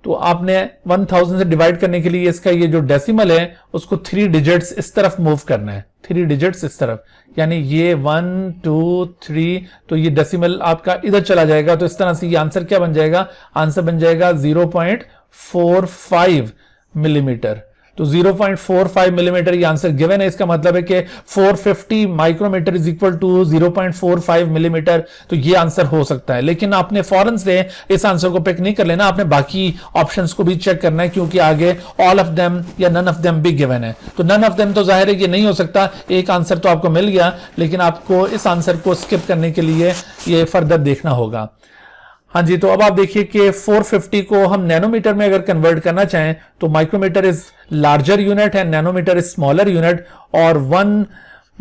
तो आपने 1000 से डिवाइड करने के लिए इसका ये जो डेसिमल है उसको 3 डिजिट्स इस तरफ मूव करना है, 3 डिजिट्स इस तरफ, यानी ये 1 2 3, तो ये डेसिमल आपका इधर चला जाएगा। तो इस तरह से ये आंसर क्या बन जाएगा? आंसर बन जाएगा 0.45 मिलीमीटर। तो 0.45 मिलीमीटर ये आंसर गिवन है। इसका मतलब है कि 450 micrometre is equal to 0.45 millimetre. तो ये आंसर हो सकता है, लेकिन आपने फौरन से इस आंसर को पिक नहीं कर लेना, आपने बाकी ऑप्शंस को भी चेक करना है, क्योंकि आगे ऑल ऑफ देम या नन ऑफ देम भी गिवन है। तो नन ऑफ देम तो जाहिर है ये नहीं हो सकता, एक आंसर तो आपको मिल गया, लेकिन आपको इस आंसर को स्किप करने के लिए ये फर्दर देखना होगा। हाँ जी, तो अब आप देखिए कि 450 को हम नैनोमीटर में अगर कन्वर्ट करना चाहें तो माइक्रोमीटर इज लार्जर यूनिट है, नैनोमीटर इज स्मॉलर यूनिट, और 1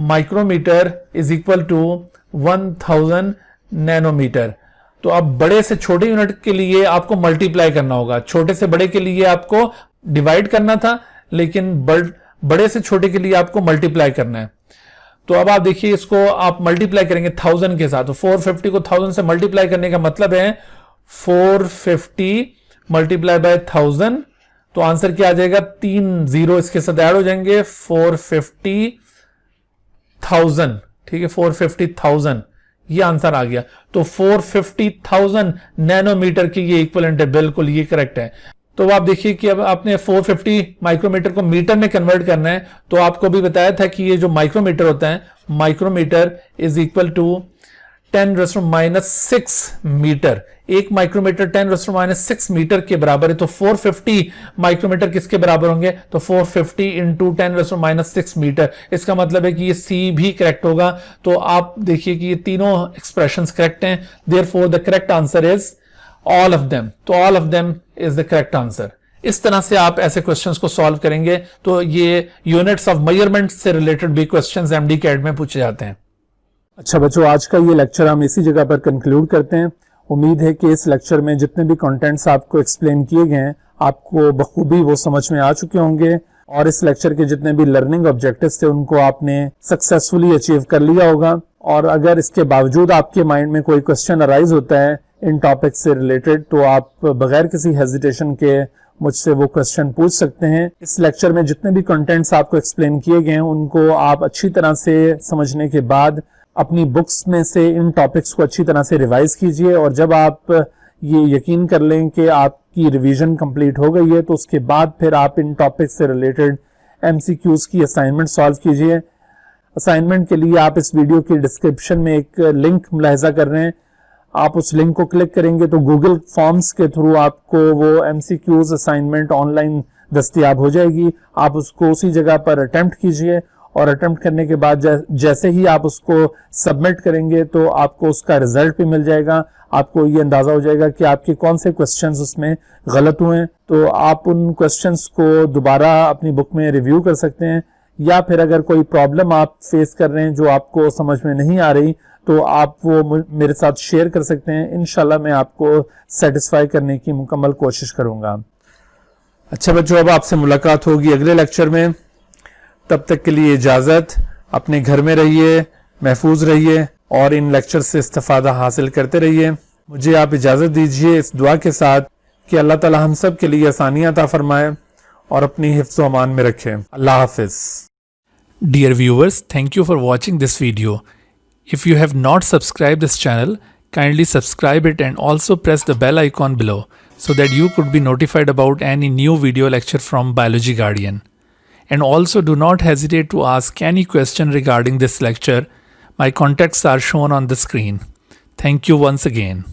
micrometre is equal to 1000 nanometre. तो अब बड़े से छोटे यूनिट के लिए आपको मल्टीप्लाई करना होगा, छोटे से बड़े के लिए आपको डिवाइड करना था, लेकिन बड़े से छोटे के लिए आपको मल्टीप्लाई करना है। तो अब आप देखिए इसको आप मल्टीप्लाई करेंगे 1000 के साथ। तो 450 को 1000 से मल्टीप्लाई करने का मतलब है 450 मल्टीप्लाई बाय 1000, तो आंसर क्या आ जाएगा? 3 जीरो इसके साथ ऐड हो जाएंगे, 450,000। ठीक है, 450,000 ये आंसर आ गया। तो 450,000 नैनोमीटर की ये इक्विवेलेंट है, बिल्कुल ये करेक्ट है। तो आप देखिए कि अब आपने 450 माइक्रोमीटर को मीटर में कन्वर्ट करना है, तो आपको भी बताया था कि ये जो माइक्रोमीटर होता है, micrometre is equal to 10⁻⁶ metre. एक माइक्रोमीटर 10⁻⁶ मीटर के बराबर है। तो 450 माइक्रोमीटर किसके बराबर होंगे? तो 450 इंटू 10⁻⁶ मीटर। इसका मतलब है कि ये सी भी करेक्ट होगा। तो आप देखिए कि ये तीनों एक्सप्रेशंस करेक्ट हैं, therefore the correct answer is all of them. तो all of them is the correct answer. इस तरह से आप ऐसे क्वेश्चंस को सॉल्व करेंगे। तो ये यूनिट्स ऑफ मेजरमेंट से रिलेटेड भी क्वेश्चंस एमडी कैट में पूछे जाते हैं। अच्छा बच्चों, आज का ये लेक्चर हम इसी जगह पर कंक्लूड करते हैं। उम्मीद है कि इस लेक्चर में जितने भी कंटेंट्स आपको एक्सप्लेन किए गए हैं आपको बखूबी वो समझ में आ चुके होंगे, और इस लेक्चर के जितने भी लर्निंग ऑब्जेक्टिव्स थे उनको आपने सक्सेसफुली अचीव कर लिया होगा। और अगर इसके बावजूद आपके माइंड में कोई क्वेश्चन अराइज होता है इन टॉपिक से रिलेटेड, तो आप बगैर किसी हेजिटेशन के मुझसे वो क्वेश्चन पूछ सकते हैं। इस लेक्चर में जितने भी कंटेंट्स आपको एक्सप्लेन किए गए हैं उनको आप अच्छी तरह से समझने के बाद अपनी बुक्स में से इन टॉपिक्स को अच्छी तरह से रिवाइज कीजिए, और जब आप ये यकीन कर लें कि आपकी रिवीजन कंप्लीट हो गई है तो उसके बाद फिर आप इन टॉपिक्स से रिलेटेड एमसीक्यूज की असाइनमेंट सॉल्व कीजिए। असाइनमेंट के लिए आप इस वीडियो की डिस्क्रिप्शन में एक लिंक मुलाहिजा कर रहे हैं, आप उस लिंक को क्लिक करेंगे तो गूगल फॉर्म्स के थ्रू आपको वो MCQs असाइनमेंट ऑनलाइन दस्तयाब हो जाएगी। आप उसको उसी जगह पर अटेम्प्ट कीजिए और अटेम्प्ट करने के बाद जैसे ही आप उसको सबमिट करेंगे तो आपको उसका रिजल्ट भी मिल जाएगा। आपको ये अंदाजा हो जाएगा कि आपके कौन से क्वेश्चंस उसमें गलत हुए हैं। तो आप उन क्वेश्चंस को दोबारा अपनी बुक में रिव्यू कर सकते हैं, या फिर अगर कोई प्रॉब्लम आप फेस कर रहे हैं जो आपको समझ में नहीं आ रही तो आप वो मेरे साथ शेयर कर सकते हैं। इंशाल्लाह मैं आपको सेटिस्फाई करने की मुकम्मल कोशिश करूंगा। अच्छा बच्चों, अब आपसे मुलाकात होगी अगले लेक्चर में। तब तक के लिए इजाजत। अपने घर में रहिए, महफूज रहिए और इन लेक्चर से इस्तिफादा हासिल करते रहिए। मुझे आप इजाजत दीजिए इस दुआ के साथ कि अल्लाह ताला हम सब के लिए आसानियां अता फरमाए और अपनी हिफ्ज़ व अमान में रखे। अल्लाह हाफिज। Dear viewers, thank you for watching this video. If you have not subscribed this channel, kindly subscribe it and also press the bell icon below so that you could be notified about any new video lecture from Biology Guardian. And also do not hesitate to ask any question regarding this lecture. My contacts are shown on the screen. Thank you once again.